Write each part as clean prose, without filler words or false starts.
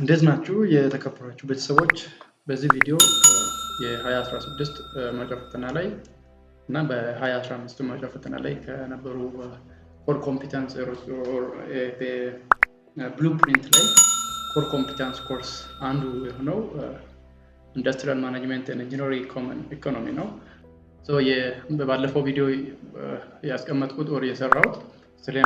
እንዴት ናችሁ የተከበራችሁ ቤተሰቦች? በዚህ ቪዲዮ የ2016 መርጃ ፈተና ላይ እና በ2015 መርጃ ፈተና ላይ ከነበሩ ኮር ኮምፒተንስ ብሉፕሪንት ላይ ኮር ኮምፒተንስ ኮርስ አንዱ የሆነው ኢንዱስትሪያል ማኔጅመንት ኤንድ ኢንጂነሪንግ ኢኮኖሚ ነው። በባለፈው ቪዲዮ ያስቀመጥኩት ወር የሰራሁት ስለ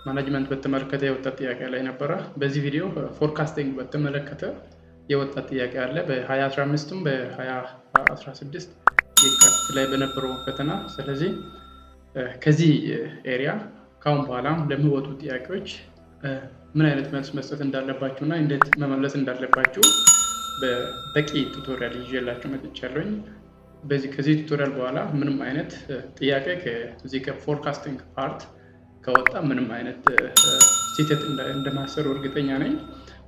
ማኔጅመንት በተመለከተ የወጣ ጥያቄ ላይ ነበረ። በዚህ ቪዲዮ ፎርካስቲንግ በተመለከተ የወጣ ጥያቄ አለ በ2015ም በ2016 የካቲት ላይ በነበረው ፈተና። ስለዚህ ከዚህ ኤሪያ ካሁን በኋላ ለሚወጡ ጥያቄዎች ምን አይነት መልስ መስጠት እንዳለባችሁና እንዴት መመለስ እንዳለባችሁ በበቂ ቱቶሪያል ይዤላችሁ መጥቻለሁኝ። ከዚህ ቱቶሪያል በኋላ ምንም አይነት ጥያቄ ከዚህ ከፎርካስቲንግ ፓርት ከወጣ ምንም አይነት ስህተት እንደማሰሩ እርግጠኛ ነኝ።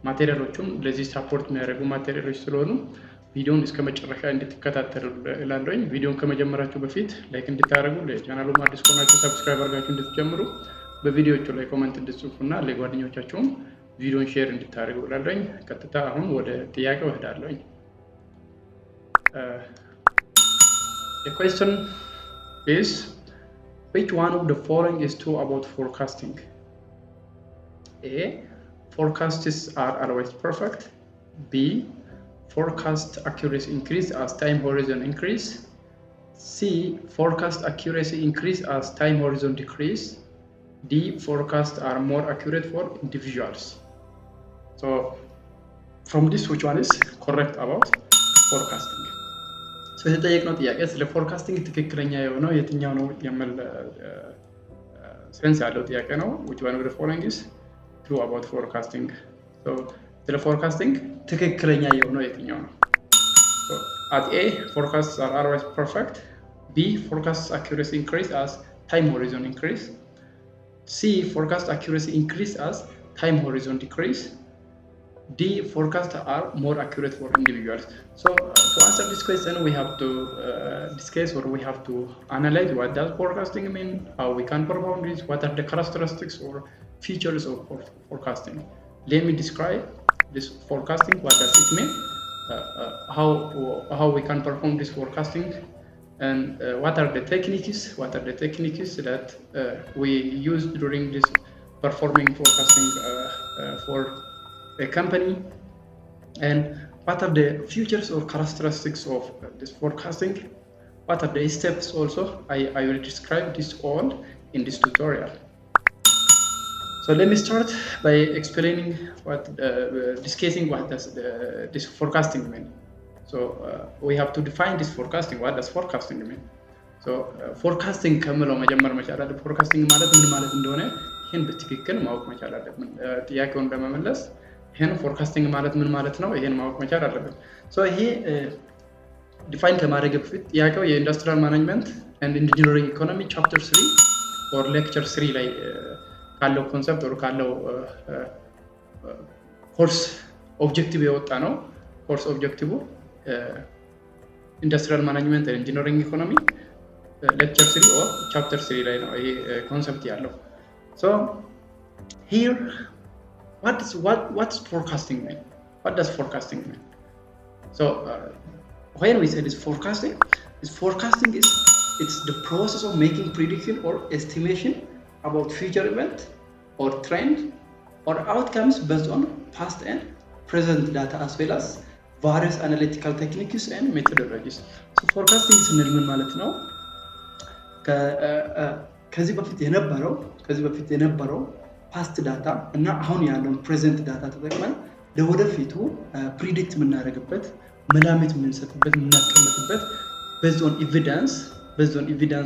ማቴሪያሎቹም ለዚህ ሳፖርት የሚያደርጉ ማቴሪያሎች ስለሆኑ ቪዲዮውን እስከ መጨረሻ እንድትከታተሉ እላለሁኝ። ቪዲዮውን ከመጀመራችሁ በፊት ላይክ እንድታደርጉ፣ ለቻናሉም አዲስ ከሆናችሁ ሰብስክራይብ አድርጋችሁ እንድትጀምሩ፣ በቪዲዮዎቹ ላይ ኮሜንት እንድትጽፉና ለጓደኞቻችሁም ቪዲዮውን ሼር እንድታደርጉ እላለሁኝ። ቀጥታ አሁን ወደ ጥያቄው እሄዳለሁኝ። The question is, which one of the following is true about forecasting? A. Forecasts are always perfect. B. Forecast accuracy increase as time horizon increase. C. Forecast accuracy increase as time horizon decrease. D. Forecasts are more accurate for individuals. So, from this, which one is correct about forecasting? So, የተጠየቅነው ጥያቄ ስለ ፎርካስቲንግ ትክክለኛ የሆነው የትኛው ነው የሚል ሴንስ ያለው ጥያቄ ነው። which one of the following is true about forecasting? So ስለ ፎርካስቲንግ ትክክለኛ የሆነው የትኛው ነው? So at A, forecasts are always perfect. B, forecast accuracy increase as time horizon increase. C, forecast accuracy increase as time horizon decrease. D, forecasts are more accurate for individuals. So to answer this question, we have to discuss, or we have to analyze what does forecasting mean, how we can perform this, what are the characteristics or features of forecasting. Let me describe this forecasting. What does it mean? How we can perform this forecasting, and what are the techniques? What are the techniques that we use during this performing forecasting for a company, and what are the features or characteristics of this forecasting? What are the steps also? I will describe this all in this tutorial. So let me start by explaining discussing what does this forecasting mean. So we have to define this forecasting. What does forecasting mean? So forecasting ከመለው መጀመር መቻል አለብን። ፎርካስቲንግ ማለት ምን ማለት እንደሆነ ይሄን በትክክል ማወቅ መቻል አለብን። ጥያቄውን ለመመለስ ይሄን ፎርካስቲንግ ማለት ምን ማለት ነው ይሄን ማወቅ መቻል አለብን። ሶ ይሄ ዲፋይን ከማድረግ በፊት ጥያቄው የኢንዱስትሪያል ማኔጅመንት ኤንድ ኢንጂነሪንግ ኢኮኖሚ ቻፕተር 3 ኦር ሌክቸር 3 ላይ ካለው ኮንሰፕት ኦር ካለው ኮርስ ኦብጀክቲቭ የወጣ ነው። ኮርስ ኦብጀክቲቭ ኢንዱስትሪያል ማኔጅመንት ኤንድ ኢንጂነሪንግ ኢኮኖሚ ሌክቸር 3 ኦር ቻፕተር 3 ላይ ነው ይሄ ኮንሰፕት ያለው። ሶ ሂር what's forecasting mean? What does forecasting mean? So when we say this forecasting is it's the process of making prediction or estimation about future event or trend or outcomes based on past and present data, as well as various analytical techniques and methodologies. So forecasting ስንል ምን ማለት ነው? ከዚህ በፊት የነበረው ፓስት ዳታ እና አሁን ያለውን ፕሬዘንት ዳታ ተጠቅመን ለወደፊቱ ፕሪዲክት የምናደርግበት፣ መላምት የምንሰጥበት፣ የምናስቀምጥበት based on evidence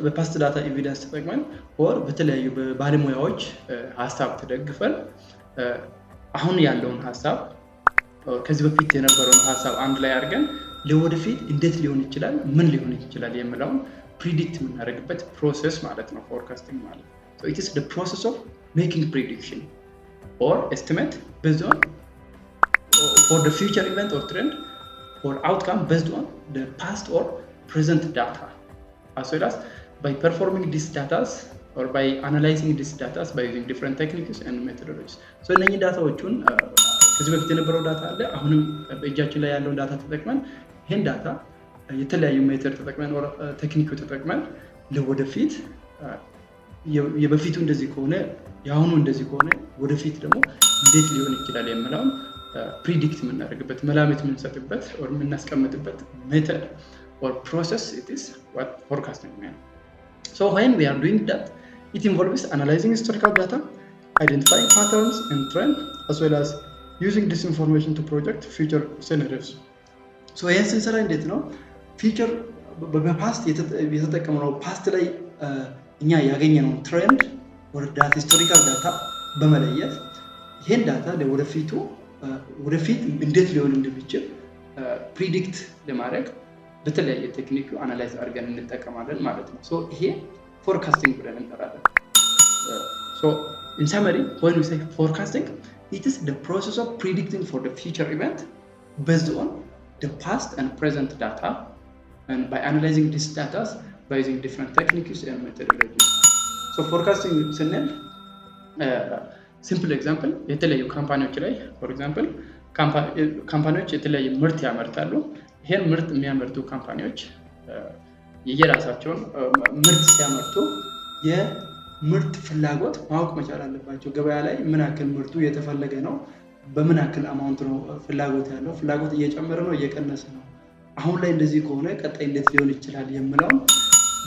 በፓስት ዳታ ኤቪደንስ ተጠቅመን or በተለያዩ ባለሙያዎች ሀሳብ ተደግፈን አሁን ያለውን ሀሳብ ከዚህ በፊት የነበረውን ሀሳብ አንድ ላይ አድርገን ለወደፊት እንዴት ሊሆን ይችላል፣ ምን ሊሆን ይችላል የሚለውን ፕሪዲክት የምናደርግበት ፕሮሰስ ማለት ነው ፎርካስቲንግ ማለት። So it is the process of making prediction or estimate based on for the future event or trend or outcome based on the past or present data, as well as by performing these data or by analyzing this data by using different techniques and methodologies. So እነኚህ ዳታዎቹን ከዚህ በፊት የነበረው ዳታ አለ አሁንም በእጃችን ላይ ያለው ዳታ ተጠቅመን ይሄን ዳታ የተለያዩ ሜተድ ተጠቅመን or ቴክኒክ ተጠቅመን ለወደፊት የበፊቱ እንደዚህ ከሆነ ያሁኑ እንደዚህ ከሆነ ወደፊት ደግሞ እንዴት ሊሆን ይችላል የሚለውን predict የምናደርግበት መላምት የምንሰጥበት or የምናስቀምጥበት method or process it is what forecasting means. So when we are doing that, it involves analyzing historical data, identifying patterns and trends, as well as using this information to project future scenarios. So ይሄን ስንሰራ እንዴት ነው future በፓስት የተጠቀምነው ፓስት ላይ እኛ ያገኘነው ትሬንድ or that historical data በመለየት ይሄን ዳታ ወደፊት እንዴት ሊሆን እንደሚችል predict ለማድረግ በተለያየ ቴክኒክ አናላይዝ አድርገን እንጠቀማለን ማለት ነው። So ይሄ forecasting ብለን እንጠራለን። So in summary, when we say forecasting, it is the process of predicting for the future event based on the past and present data, and by analyzing these data by using different techniques and methodologies. So forecasting ስንል simple example የተለያዩ ካምፓኒዎች ላይ for example ካምፓኒዎች የተለያዩ ምርት ያመርታሉ። ይሄን ምርት የሚያመርቱ ካምፓኒዎች የየራሳቸውን ምርት ሲያመርቱ የምርት ፍላጎት ማወቅ መቻል አለባቸው። ገበያ ላይ ምን ያክል ምርቱ የተፈለገ ነው፣ በምን ያክል አማውንት ነው ፍላጎት ያለው፣ ፍላጎት እየጨመረ ነው እየቀነሰ ነው፣ አሁን ላይ እንደዚህ ከሆነ ቀጣይ እንዴት ሊሆን ይችላል የሚለውን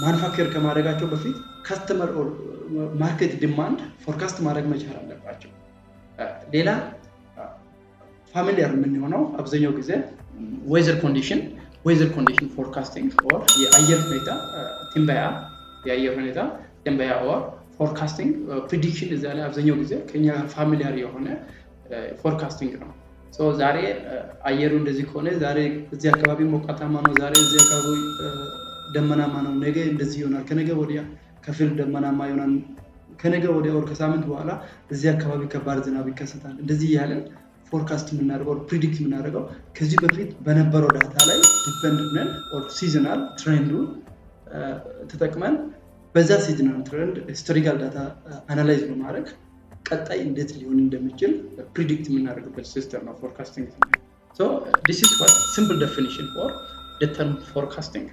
ማኑፋክቸር ከማድረጋቸው በፊት ከስተመር ኦር ማርኬት ዲማንድ ፎርካስት ማድረግ መቻል አለባቸው። ሌላ ፋሚሊያር የምንሆነው አብዛኛው ጊዜ ዌዘር ኮንዲሽን ፎርካስቲንግ ኦር የአየር ሁኔታ ትንበያ ኦር ፎርካስቲንግ ፕሪዲክሽን እዛ ላይ አብዛኛው ጊዜ ከኛ ፋሚሊያር የሆነ ፎርካስቲንግ ነው። ሶ ዛሬ አየሩ እንደዚህ ከሆነ ዛሬ እዚህ አካባቢ ሞቃታማ ነው፣ ዛሬ እዚህ አካባቢ ደመናማ ነው፣ ነገ እንደዚህ ይሆናል፣ ከነገ ወዲያ ከፊል ደመናማ ይሆናል፣ ከነገ ወዲያ ወር ከሳምንት በኋላ እዚህ አካባቢ ከባድ ዝናብ ይከሰታል። እንደዚህ ያለን ፎርካስት የምናደርገው ፕሪዲክት የምናደርገው ከዚህ በፊት በነበረው ዳታ ላይ ዲፔንድ ነን ኦር ሲዝናል ትሬንዱ ተጠቅመን በዛ ሲዝናል ትሬንድ ሂስቶሪካል ዳታ አናላይዝ በማድረግ ቀጣይ እንዴት ሊሆን እንደሚችል ፕሪዲክት የምናደርግበት ሲስተም ነው ፎርካስቲንግ። So this is what simple definition for the term forecasting.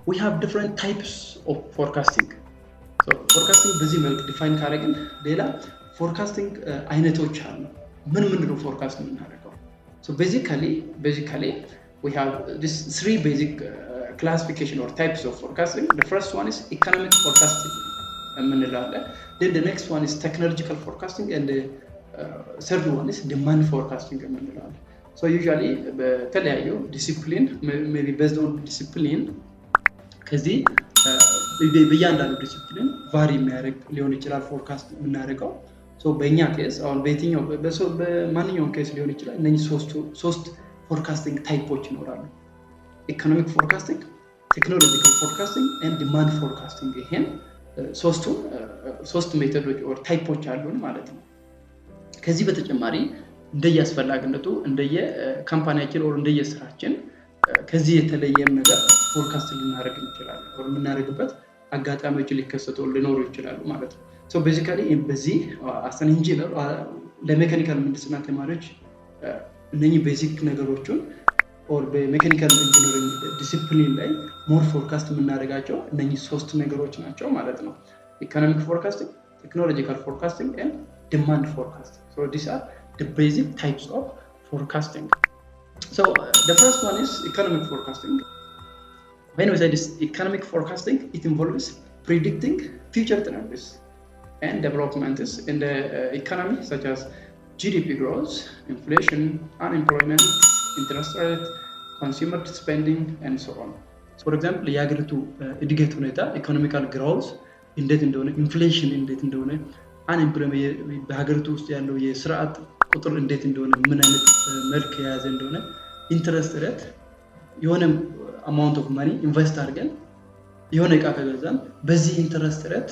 We have different types of forecasting. So forecasting በዚህ መልክ ዲፋይን ካደረግን ሌላ forecasting አይነቶች አሉ። ምን ነው forecast የምናደርገው? So basically we have this three basic classification or types of forecasting. The first one is economic forecasting የምንለው አለ። Then the next one is technological forecasting, and the third one is demand forecasting የምንለው አለ። So usually በተለያዩ ዲሲፕሊን maybe based on discipline ከዚህ በእያንዳንዱ ዲሲፕሊን ቫሪ የሚያደርግ ሊሆን ይችላል ፎርካስት የምናደርገው። ሶ በእኛ ኬስ አሁን በማንኛውም ኬስ ሊሆን ይችላል። እነዚህ ሶስት ፎርካስቲንግ ታይፖች ይኖራሉ። ኢኮኖሚክ ፎርካስቲንግ፣ ቴክኖሎጂካል ፎርካስቲንግ ኤንድ ዲማንድ ፎርካስቲንግ። ይሄን ሶስት ሜቶዶች ኦር ታይፖች አሉን ማለት ነው። ከዚህ በተጨማሪ እንደየአስፈላጊነቱ እንደየካምፓኒያችን ኦር እንደየስራችን ከዚህ የተለየም ነገር ፎርካስት ልናደርግ እንችላለን or የምናደርግበት አጋጣሚዎች ሊከሰቱ ሊኖሩ ይችላሉ ማለት ነው። ሶ ቤዚካሊ በዚህ አሰን ኢንጂነር ለሜካኒካል ምህንድስና ተማሪዎች እነኚህ ቤዚክ ነገሮችን or በሜካኒካል ኢንጂነሪንግ ዲሲፕሊን ላይ ሞር ፎርካስት የምናደርጋቸው እነኚህ ሶስት ነገሮች ናቸው ማለት ነው። ኢኮኖሚክ ፎርካስቲንግ፣ ቴክኖሎጂካል ፎርካስቲንግ and demand forecasting. So these are the basic types of forecasting. So the first one is economic forecasting. When we say this economic forecasting, it involves predicting future trends and developments in the economy, such as GDP growth, inflation, unemployment, interest rate, consumer spending, and so on. So for example, የሀገሪቱ እድገት ሁኔታ ኢኮኖሚካል ግሮዝ እንዴት እንደሆነ፣ ኢንፍሌሽን እንዴት እንደሆነ፣ አንኤምፕሎይመንት በሀገሪቱ ውስጥ ያለው የስርዓት ቁጥር እንዴት እንደሆነ፣ ምን አይነት መልክ የያዘ እንደሆነ፣ ኢንትረስት ሬት የሆነ አማውንት ኦፍ ማኒ ኢንቨስት አድርገን የሆነ እቃ ከገዛን በዚህ ኢንትረስት ሬት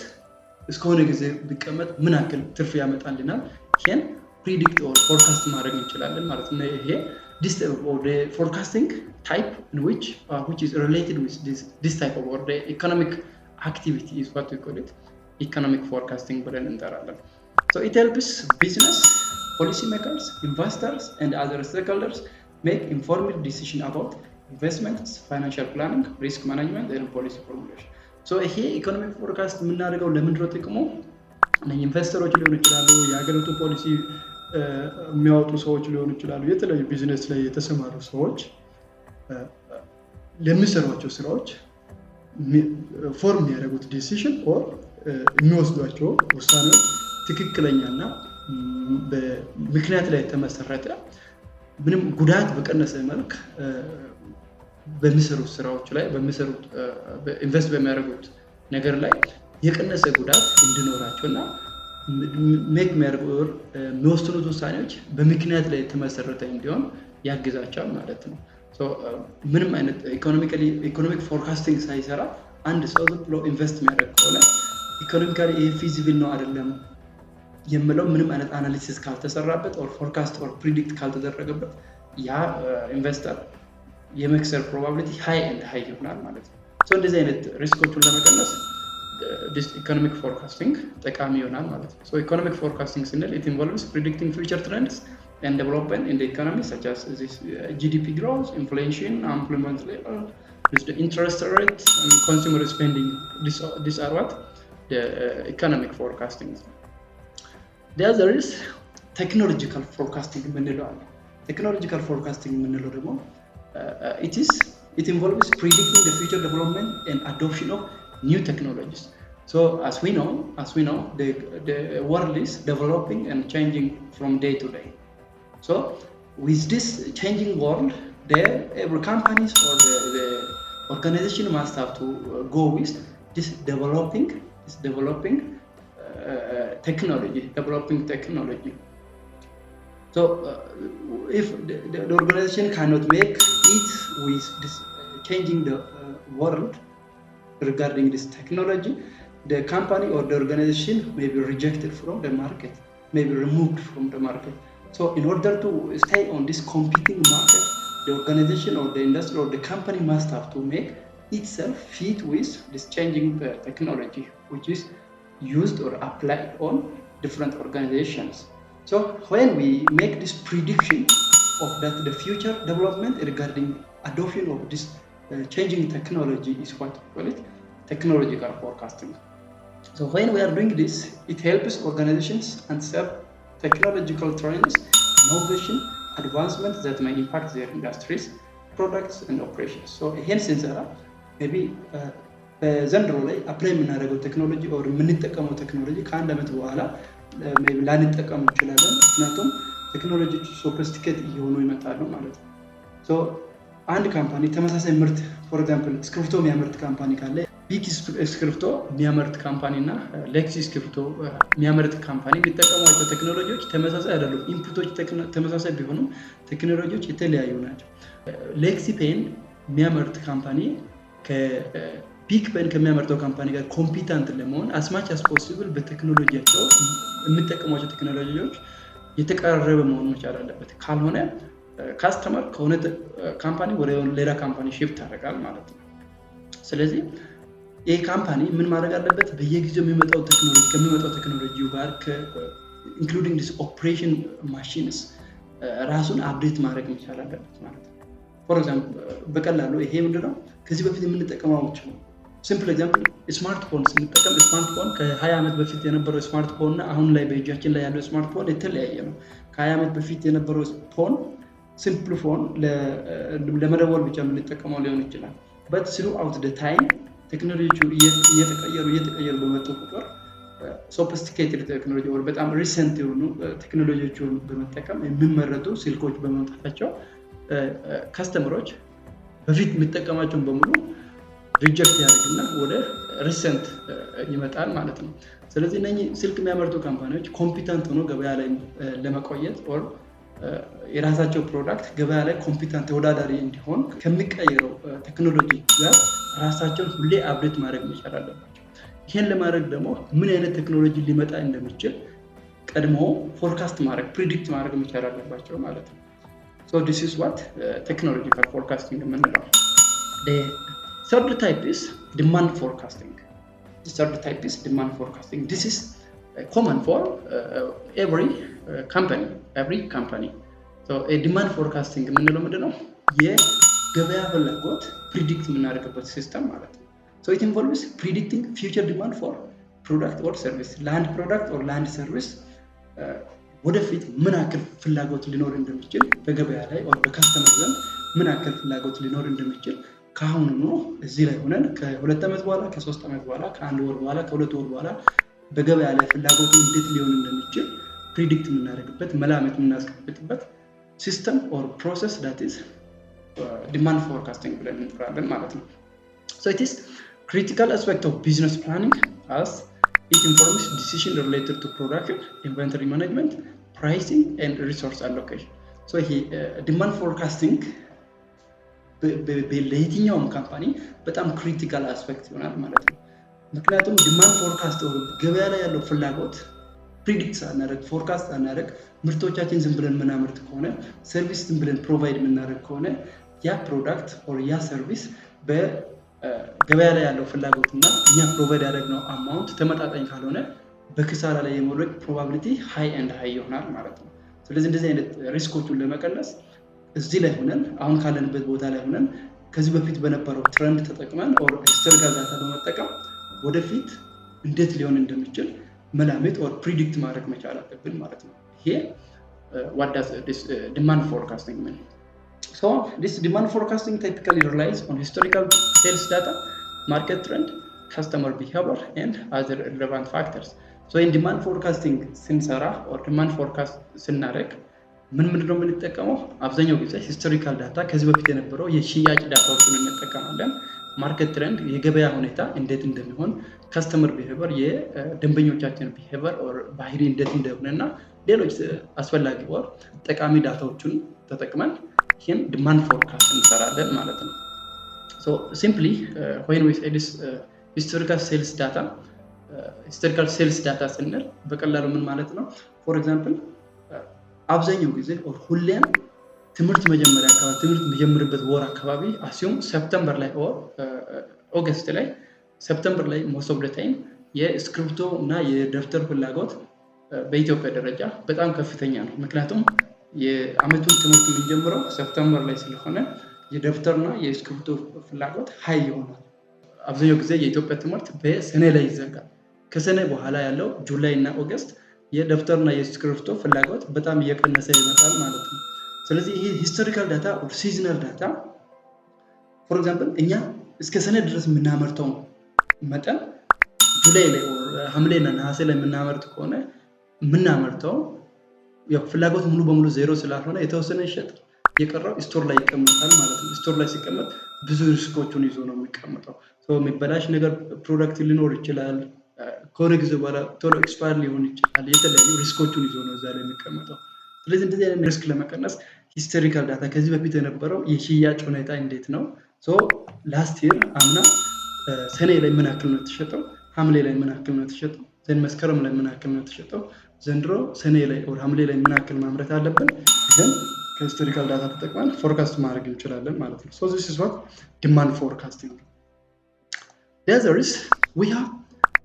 እስከሆነ ጊዜ ቢቀመጥ ምን ያክል ትርፍ ያመጣልናል፣ ይሄን ፕሪዲክት ኦር ፎርካስት ማድረግ እንችላለን ማለት ነው። ይሄ this or the forecasting type in which is related with this type of or the economic activity is what we call it economic forecasting ብለን እንጠራለን። So it helps business, policymakers, investors, and other stakeholders make informed decision about investments, financial planning, risk management, and policy formulation. So ይሄ ኢኮኖሚክ ፎርካስት የምናደርገው ለምንድን ነው ጥቅሙ? ኢንቨስተሮች ሊሆኑ ይችላሉ፣ የሀገሪቱ ፖሊሲ የሚያወጡ ሰዎች ሊሆኑ ይችላሉ፣ የተለያዩ ቢዝነስ ላይ የተሰማሩ ሰዎች ለሚሰሯቸው ስራዎች ፎርም የሚያደርጉት ዲሲሽን ኦር የሚወስዷቸው ውሳኔዎች ትክክለኛና በምክንያት ላይ የተመሰረተ ምንም ጉዳት በቀነሰ መልክ በሚሰሩት ስራዎች ላይ በሚሰሩት ኢንቨስት በሚያደርጉት ነገር ላይ የቀነሰ ጉዳት እንዲኖራቸውና ሜክ የሚወስኑት ውሳኔዎች በምክንያት ላይ የተመሰረተ እንዲሆን ያግዛቸዋል ማለት ነው። ምንም አይነት ኢኮኖሚክ ፎርካስቲንግ ሳይሰራ አንድ ሰው ዝም ብሎ ኢንቨስት የሚያደርግ ከሆነ ኢኮኖሚካሊ ይሄ ፊዚብል ነው አይደለም የሚለው ምንም አይነት አናሊሲስ ካልተሰራበት ኦር ፎርካስት ኦር ፕሪዲክት ካልተደረገበት ያ ኢንቨስተር የመክሰር ፕሮባቢሊቲ ሃይ ኤንድ ሃይ ይሆናል ማለት ነው። እንደዚህ አይነት ሪስኮቹን ለመቀነስ this economic forecasting ጠቃሚ ይሆናል ማለት ነው። economic forecasting ስንል it involves predicting future trends and development in the economy such as this GDP growth, inflation, unemployment level, the interest rate, and consumer spending. These are what the economic forecasting. The other is technological forecasting የምንለው አለ። technological forecasting የምንለው ደግሞ it involves predicting the future development and adoption of new technologies. So as we know the world is developing and changing from day to day. So with this changing world, every companies or the organization must have to go with this developing technology. So if the organization cannot make it with this changing the world regarding this technology, the company or the organization may be rejected from the market, may be removed from the market. So in order to stay on this competing market, the organization or the industry or the company must have to make itself fit with this changing technology which is used or applied on different organizations. So when we make this prediction of that the future development regarding adoption of this changing technology is what we call it technological forecasting. So when we are doing this, it helps organizations answer technological trends, innovation, advancements that may impact their industries, products, and operations. So here sensor maybe በዘንድሮ ላይ አፕላይ የምናደርገው ቴክኖሎጂ ኦር የምንጠቀመው ቴክኖሎጂ ከአንድ ዓመት በኋላ ሜቢ ላንጠቀም እንችላለን። ምክንያቱም ቴክኖሎጂዎች ሶፊስቲኬት እየሆኑ ይመጣሉ ማለት ነው። ሶ አንድ ካምፓኒ ተመሳሳይ ምርት ፎር ኤግዛምፕል እስክሪብቶ የሚያመርት ካምፓኒ ካለ ቢግ እስክሪብቶ የሚያመርት ካምፓኒ እና ሌክሲ እስክሪብቶ የሚያመርት ካምፓኒ የሚጠቀሟቸው ቴክኖሎጂዎች ተመሳሳይ አይደሉም። ኢንፑቶች ተመሳሳይ ቢሆኑም ቴክኖሎጂዎች የተለያዩ ናቸው። ሌክሲ ፔን የሚያመርት ካምፓኒ ቢግ ፔን ከሚያመርተው ካምፓኒ ጋር ኮምፒታንት ለመሆን አስማች አስ ፖሲብል በቴክኖሎጂያቸው የሚጠቀሟቸው ቴክኖሎጂዎች የተቀራረበ መሆን መቻል አለበት። ካልሆነ ካስተመር ከሆነ ካምፓኒ ወደ ሌላ ካምፓኒ ሺፍት ያደርጋል ማለት ነው። ስለዚህ ይሄ ካምፓኒ ምን ማድረግ አለበት? በየጊዜው የሚመጣው ቴክኖሎጂ ጋር ኢንክሉዲንግ ዲስ ኦፕሬሽን ማሽንስ ራሱን አፕዴት ማድረግ መቻል አለበት ማለት ነው። ፎር ኤግዛምፕል በቀላሉ ይሄ ምንድነው ከዚህ በፊት የምንጠቀማቸው ሲምፕል ኤግዛምፕል ስማርትፎን ስንጠቀም ስማርትፎን ከ20 ዓመት በፊት የነበረው ስማርትፎን እና አሁን ላይ በእጃችን ላይ ያለው ስማርትፎን የተለያየ ነው። ከ20 ዓመት በፊት የነበረው ፎን ሲምፕል ፎን ለመደወል ብቻ የምንጠቀመው ሊሆን ይችላል። በት ስሩ አውት ደ ታይም ቴክኖሎጂው እየተቀየሩ በመጡ ቁጥር ሶፊስቲኬትድ ቴክኖሎጂ ወር በጣም ሪሰንት የሆኑ ቴክኖሎጂዎችን በመጠቀም የሚመረቱ ስልኮች በመምጣታቸው ካስተመሮች በፊት የሚጠቀማቸውን በሙሉ ሪጀክት ያደርግና ወደ ሪሰንት ይመጣል ማለት ነው። ስለዚህ እነኚህ ስልክ የሚያመርቱ ካምፓኒዎች ኮምፒታንት ሆኖ ገበያ ላይ ለመቆየት ኦር የራሳቸው ፕሮዳክት ገበያ ላይ ኮምፒታንት ተወዳዳሪ እንዲሆን ከሚቀየረው ቴክኖሎጂ ጋር ራሳቸውን ሁሌ አፕዴት ማድረግ መቻል አለባቸው። ይሄን ለማድረግ ደግሞ ምን አይነት ቴክኖሎጂ ሊመጣ እንደሚችል ቀድሞ ፎርካስት ማድረግ ፕሪዲክት ማድረግ መቻል አለባቸው ማለት ነው። So this is what technological forecasting የምንለው. The third type is demand forecasting. The third type is demand forecasting. This is common for every company. So a demand forecasting የምንለው ምንድነው? የገበያ ፍላጎት ፕሪዲክት የምናደርግበት ሲስተም ማለት ነው። So it involves predicting future demand for product or service. Land product or land service ወደፊት ምን ያክል ፍላጎት ሊኖር እንደሚችል በገበያ ላይ or በከስተመር ዘንድ ምን ያክል ፍላጎት ሊኖር እንደሚችል ከአሁኑ እዚህ ላይ ሆነን ከ2 ዓመት በኋላ ከ3 ዓመት በኋላ ከ1 ወር በኋላ ከ2 ወር በኋላ በገበያ ላይ ፍላጎቱ እንዴት ሊሆን እንደሚችል ፕሪዲክት የምናደርግበት መላምት የምናስቀምጥበት ሲስተም or process that is demand forecasting ብለን እንጠራለን ማለት ነው። So it is critical aspect of business planning as it informs decision related to production, inventory management, pricing and resource allocation. So he demand forecasting በየትኛውም ካምፓኒ በጣም ክሪቲካል አስፔክት ይሆናል ማለት ነው። ምክንያቱም ዲማንድ ፎርካስት ገበያ ላይ ያለው ፍላጎት ፕሪዲክት ሳናደርግ ፎርካስት ሳናደርግ ምርቶቻችን ዝም ብለን ምናመርት ከሆነ ሰርቪስ ዝም ብለን ፕሮቫይድ የምናደርግ ከሆነ ያ ፕሮዳክት ኦር ያ ሰርቪስ በገበያ ላይ ያለው ፍላጎትና እኛ ፕሮቫይድ ያደረግነው አማውንት ተመጣጣኝ ካልሆነ በክሳራ ላይ የመውደቅ ፕሮባቢሊቲ ሃይ ኤንድ ሃይ ይሆናል ማለት ነው። ስለዚህ እንደዚህ አይነት ሪስኮቹን ለመቀነስ እዚህ ላይ ሆነን አሁን ካለንበት ቦታ ላይ ሆነን ከዚህ በፊት በነበረው ትሬንድ ተጠቅመን ኦር ሂስቶሪካል ዳታ በመጠቀም ወደፊት እንዴት ሊሆን እንደሚችል መላምት ኦር ፕሪዲክት ማድረግ መቻል አለብን ማለት ነው። ይሄ what does this demand forecasting mean? So this demand forecasting typically relies on historical sales data, market trend, customer behavior and other relevant factors. So in demand forecasting ስንሰራ or demand forecast ስናደርግ ምንድነው የምንጠቀመው? አብዛኛው ጊዜ ሂስቶሪካል ዳታ ከዚህ በፊት የነበረው የሽያጭ ዳታዎችን እንጠቀማለን። ማርኬት ትሬንድ የገበያ ሁኔታ እንዴት እንደሚሆን፣ ከስተመር ቢሄቨር የደንበኞቻችን ቢሄቨር ኦር ባህሪ እንዴት እንደሆነና ሌሎች አስፈላጊ ኦር ጠቃሚ ዳታዎችን ተጠቅመን ይሄን ዲማንድ ፎርካስት እንሰራለን ማለት ነው። So simply when we say this historical sales data ስንል በቀላሉ ምን ማለት ነው? For example አብዛኛው ጊዜ ኦር ሁሌም ትምህርት መጀመሪያ አካባቢ ትምህርት የሚጀምርበት ወር አካባቢ አሲዩም ሰፕተምበር ላይ ኦር ኦገስት ላይ ሰፕተምበር ላይ most of the time የስክሪፕቶ እና የደብተር ፍላጎት በኢትዮጵያ ደረጃ በጣም ከፍተኛ ነው። ምክንያቱም የአመቱን ትምህርት የምንጀምረው ሰፕተምበር ላይ ስለሆነ የደብተርና የስክሪፕቶ ፍላጎት ሃይ ይሆናል። አብዛኛው ጊዜ የኢትዮጵያ ትምህርት በሰኔ ላይ ይዘጋል። ከሰኔ በኋላ ያለው ጁላይ እና ኦገስት የደብተርና የስክሪፕቶ ፍላጎት በጣም እየቀነሰ ይመጣል ማለት ነው። ስለዚህ ይሄ ሂስቶሪካል ዳታ ኦር ሲዝናል ዳታ ፎር ኤግዛምፕል እኛ እስከ ሰኔ ድረስ የምናመርተው መጠን ጁላይ ላይ ኦር ሐምሌና ነሐሴ ላይ የምናመርት ከሆነ የምናመርተው ያው ፍላጎት ሙሉ በሙሉ ዜሮ ስላልሆነ የተወሰነ ይሸጥ የቀረው ስቶር ላይ ይቀመጣል ማለት ነው። ስቶር ላይ ሲቀመጥ ብዙ ሪስኮችን ይዞ ነው የሚቀመጠው። ሶ የሚበላሽ ነገር ፕሮዳክት ሊኖር ይችላል። ከሆነ ጊዜ በኋላ ቶሎ ኤክስፓየር ሊሆን ይችላል። የተለያዩ ሪስኮችን ይዞ ነው እዛ ላይ የሚቀመጠው። ስለዚህ እንደዚህ አይነት ሪስክ ለመቀነስ ሂስቶሪካል ዳታ ከዚህ በፊት የነበረው የሽያጭ ሁኔታ እንዴት ነው? ሶ ላስት ይር አምና ሰኔ ላይ ምን ያክል ነው የተሸጠው? ሐምሌ ላይ ምን ያክል ነው የተሸጠው? ዘን መስከረም ላይ ምን ያክል ነው የተሸጠው? ዘንድሮ ሰኔ ላይ ኦር ሐምሌ ላይ ምን ያክል ማምረት አለብን? ግን ከሂስቶሪካል ዳታ ተጠቅመን ፎርካስት ማድረግ እንችላለን ማለት ነው። So this is what demand forecasting. The other is we have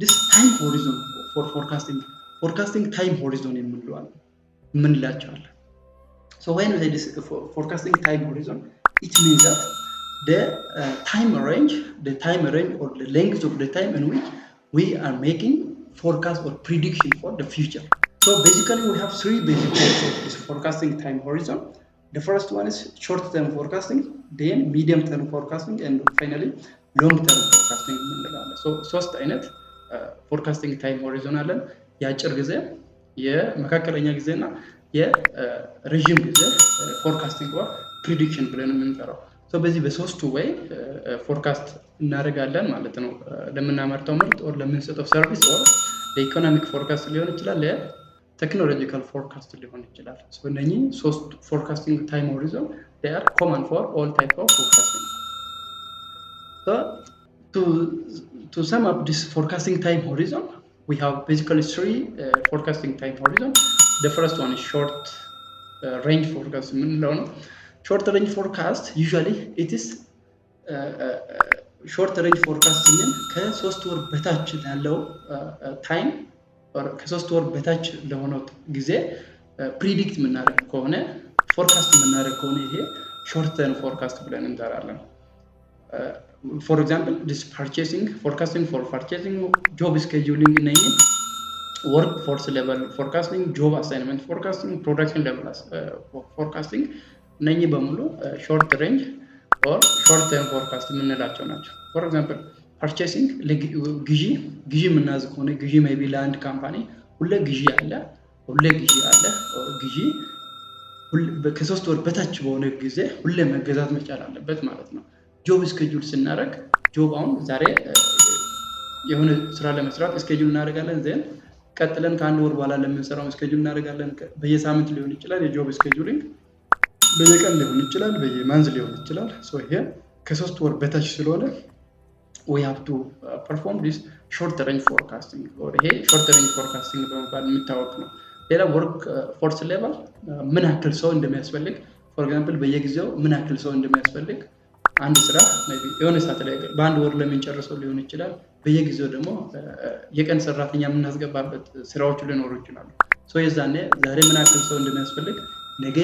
this time horizon for forecasting. Forecasting time horizon የምንላቸዋለን። So when we say this forecasting time horizon, it means that the time range or the length of the time in which we are making forecast or prediction for the future. So basically we have three basic types of this forecasting time horizon. The first one is short-term forecasting, then medium-term forecasting, and finally long-term forecasting. So ሶስት አይነት forecasting time horizon አለን። የአጭር ጊዜ፣ የመካከለኛ ጊዜና የረጅም ጊዜ forecasting or prediction ብለን የምንጠራው። So በዚህ በሶስቱ ወይ forecast እናደርጋለን ማለት ነው። ለምናመርተው ምርት or ለምንሰጠው ሰርቪስ or የኢኮኖሚክ forecast ሊሆን ይችላል፣ technological forecast ሊሆን ይችላል። So እነኚህ ሶስት forecasting time horizon they are common for all type of forecasting. So to sum up this forecasting time horizon, we have basically three forecasting time horizon. The first one is short range forecast የምንለው ነው። short range forecast usually it is short range forecast ስንል ከ3 ወር በታች ላለው ታይም ከ3 ወር በታች ለሆነው ጊዜ ፕሪዲክት የምናደርግ ከሆነ ፎርካስት የምናደርግ ከሆነ ይሄ short term forecast ብለን እንጠራለን። for example this forecasting for purchasing, job scheduling name, workforce level forecasting, job assignment forecasting, production level forecasting ነኝ በሙሉ short range or short term forecast የምንላቸው ናቸው። for example purchasing ግዢ የምናዝ ከሆነ ግዢ maybe ለአንድ ካምፓኒ ሁሌ ግዢ አለ ግዢ ከ3 ወር በታች በሆነ ጊዜ ሁሌ መገዛት መቻል አለበት ማለት ነው። ጆብ ስኬጁል ስናደርግ ጆብ አሁን ዛሬ የሆነ ስራ ለመስራት ስኬጁል እናደርጋለን ዘን ቀጥለን ከአንድ ወር በኋላ ለምንሰራው ስኬጁል እናደርጋለን። በየሳምንት ሊሆን ይችላል የጆብ ስኬጁሊንግ፣ በየቀን ሊሆን ይችላል፣ በየማንዝ ሊሆን ይችላል። ሶ ይሄ ከ3 ወር በታች ስለሆነ we have to perform this short range forecasting or ይሄ short range forecasting በመባል የሚታወቅ ነው። ሌላ ወርክ ፎርስ ሌቨል ምን ያክል ሰው እንደሚያስፈልግ for example በየጊዜው ምን ያክል ሰው እንደሚያስፈልግ አንድ ስራ maybe የሆነ ሰዓት ላይ በአንድ ወር ለምንጨርሰው ሊሆን ይችላል። በየጊዜው ደግሞ የቀን ሰራተኛ የምናስገባበት ስራዎች ሊኖሩ ይችላሉ። ሶ የዛኔ ዛሬ ምን ያክል ሰው እንደሚያስፈልግ ነገ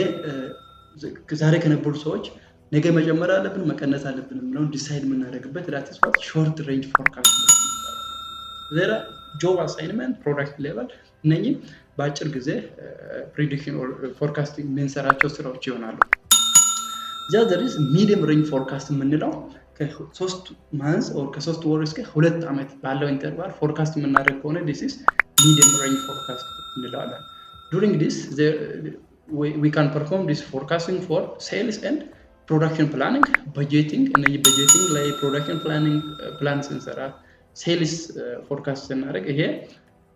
ዛሬ ከነበሩ ሰዎች ነገ መጨመር አለብን መቀነስ አለብን ነው ዲሳይድ የምናደርግበት that is what short range forecast ነው። ሌላ ጆብ አሳይንመንት፣ ፕሮዳክት ሌቨል እነኚህ በአጭር ጊዜ ፕሪዲክሽን ኦር ፎርካስቲንግ የምንሰራቸው ስራዎች ይሆናሉ። there is medium range forecast የምንለው ከ3 months or ከ3 ወር እስከ 2 ዓመት ባለው ኢንተርቫል ፎርካስት የምናደርግ ከሆነ this is medium range forecast እንለዋለን። during this we can perform this forecasting for sales and production planning, budgeting እነዚህ budgeting ላይ production planning ፕላን ስንሰራ ሴልስ ፎርካስት ስናደርግ ይሄ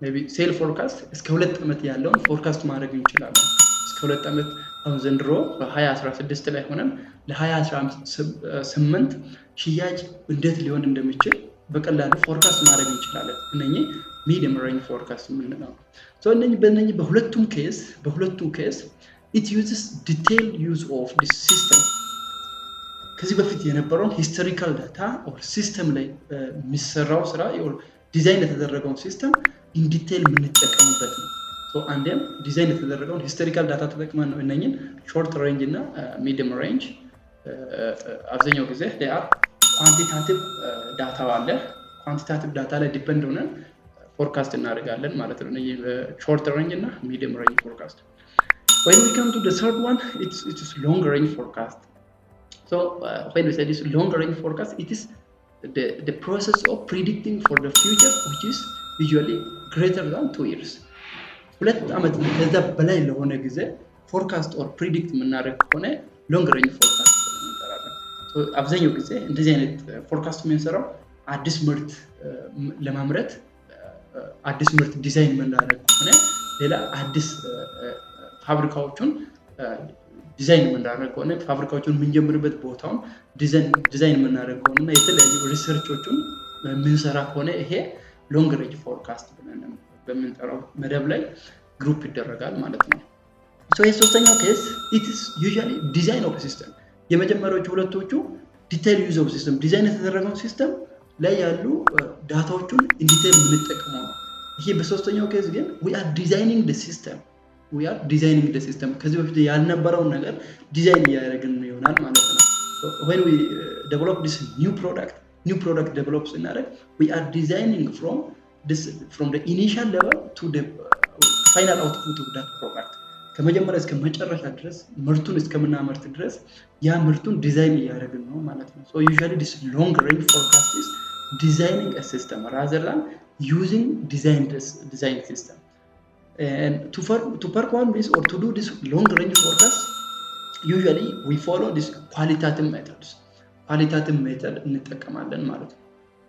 maybe ሴል ፎርካስት እስከ 2 ዓመት ያለውን ፎርካስት ማድረግ እንችላለን። እስከ 2 ዓመት አሁን ዘንድሮ በ2016 ላይ ሆነን ለ2018 ሽያጭ እንዴት ሊሆን እንደሚችል በቀላሉ ፎርካስት ማድረግ እንችላለን። እነኚህ ሚዲየም ሬንጅ ፎርካስት የምንለው ሶ እነኚህ በሁለቱም ኬስ it uses detailed use of this system ከዚህ በፊት የነበረውን ሂስቶሪካል ዳታ ኦር ሲስተም ላይ የሚሰራው ስራ ኦር ዲዛይን የተደረገውን ሲስተም ኢን ዲቴል የምንጠቀምበት ነው። ሶ አንዴም ዲዛይን የተደረገውን ሂስቶሪካል ዳታ ተጠቅመን ነው እነኚህን ሾርት ሬንጅ እና ሚዲየም ሬንጅ አብዛኛው ጊዜ ኳንቲታቲቭ ዳታ አለ። ኳንቲታቲቭ ዳታ ላይ ዲፔንድ ሆነን ፎርካስት እናደርጋለን ማለት ነው። እነኚህ ሾርት ሬንጅ እና ሚዲየም ሬንጅ ፎርካስት። when we come to the third one it is long range forecast. So when we say this long range forecast, it is the process of predicting for the future which is usually greater than 2 years. ሁለት ዓመት ከዛ በላይ ለሆነ ጊዜ ፎርካስት ኦር ፕሪዲክት የምናደርግ ከሆነ ሎንግ ሬንጅ ፎርካስት እንጠራለን። ሶ አብዛኛው ጊዜ እንደዚህ አይነት ፎርካስት የምንሰራው አዲስ ምርት ለማምረት አዲስ ምርት ዲዛይን የምናደርግ ከሆነ ሌላ አዲስ ፋብሪካዎቹን ዲዛይን የምናደርግ ከሆነ ፋብሪካዎቹን የምንጀምርበት ቦታውን ዲዛይን የምናደርግ ከሆነ እና የተለያዩ ሪሰርቾቹን የምንሰራ ከሆነ ይሄ ሎንግ ሬንጅ ፎርካስት ብለን በምንጠራው መደብ ላይ ግሩፕ ይደረጋል ማለት ነው። ሶ የሶስተኛው ኬስ it is usually design of system። የመጀመሪያዎቹ ሁለቶቹ ዲቴይል ዩዝ ኦፍ ሲስተም ዲዛይን የተደረገው ሲስተም ላይ ያሉ ዳታዎቹን ኢንዲቴይል የምንጠቀመው ነው። ይሄ በሶስተኛው ኬስ ግን we are designing the system ከዚህ በፊት ያልነበረውን ነገር ዲዛይን እያደረግን ይሆናል ማለት ነው። when we develop this new product develop ስናደርግ we are designing from the initial level to the final output of that product ከመጀመሪያ እስከ መጨረሻ ድረስ ምርቱን እስከምናመርት ድረስ ያ ምርቱን ዲዛይን እያደረግን ነው ማለት ነው። so usually this long range forecast is designing a system rather than using design system. And to perform this or to do this long range forecast usually we follow this qualitative method እንጠቀማለን ማለት ነው።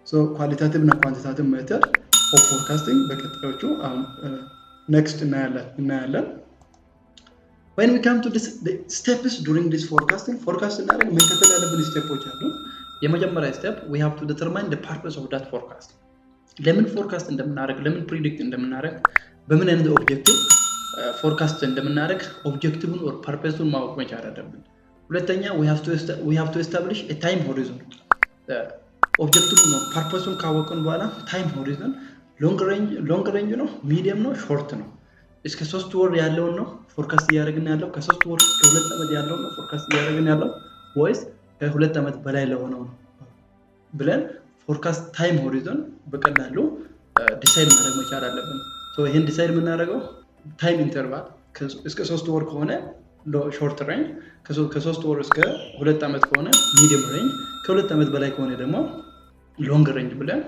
so qualitative እና quantitative method of forecasting በቀጣዮቹ next እናያለን። when we come to the steps during this forecast እናደርግ መከተል ያለብን ስቴፖች አሉ። የመጀመሪያ ስቴፕ we have to determine the purpose of that forecast። ለምን ፎርካስት እንደምናደርግ ለምን ፕሪዲክት እንደምናደርግ በምን አይነት ኦብጀክቲቭ ፎርካስት እንደምናደርግ ኦብጀክቲቭን ኦር ፐርፐሱን ማወቅ መቻል አለብን። ሁለተኛ we have to establish a time horizon ኦብጀክቲቭን ኦር ፐርፐሱን ካወቅን በኋላ ታይም ሆሪዞን ሎንግ ሬንጅ ነው፣ ሚዲየም ነው፣ ሾርት ነው። እስከ 3 ወር ያለውን ነው ፎርካስት እያደረግን ያለው፣ ከ3 ወር እስከ 2 ዓመት ያለውን ነው ፎርካስት እያደረግን ያለው ወይስ ከ2 ዓመት በላይ ለሆነው ነው ብለን ፎርካስት ታይም ሆሪዞን በቀላሉ ዲሳይድ ማድረግ መቻል አለብን። ይሄን ዲሳይድ የምናደርገው ታይም ኢንተርቫል እስከ 3 ወር ከሆነ ሾርት ሬንጅ፣ ከ3 ወር እስከ 2 ዓመት ከሆነ ሚዲየም ሬንጅ፣ ከ2 ዓመት በላይ ከሆነ ደግሞ ሎንግ ሬንጅ ብለን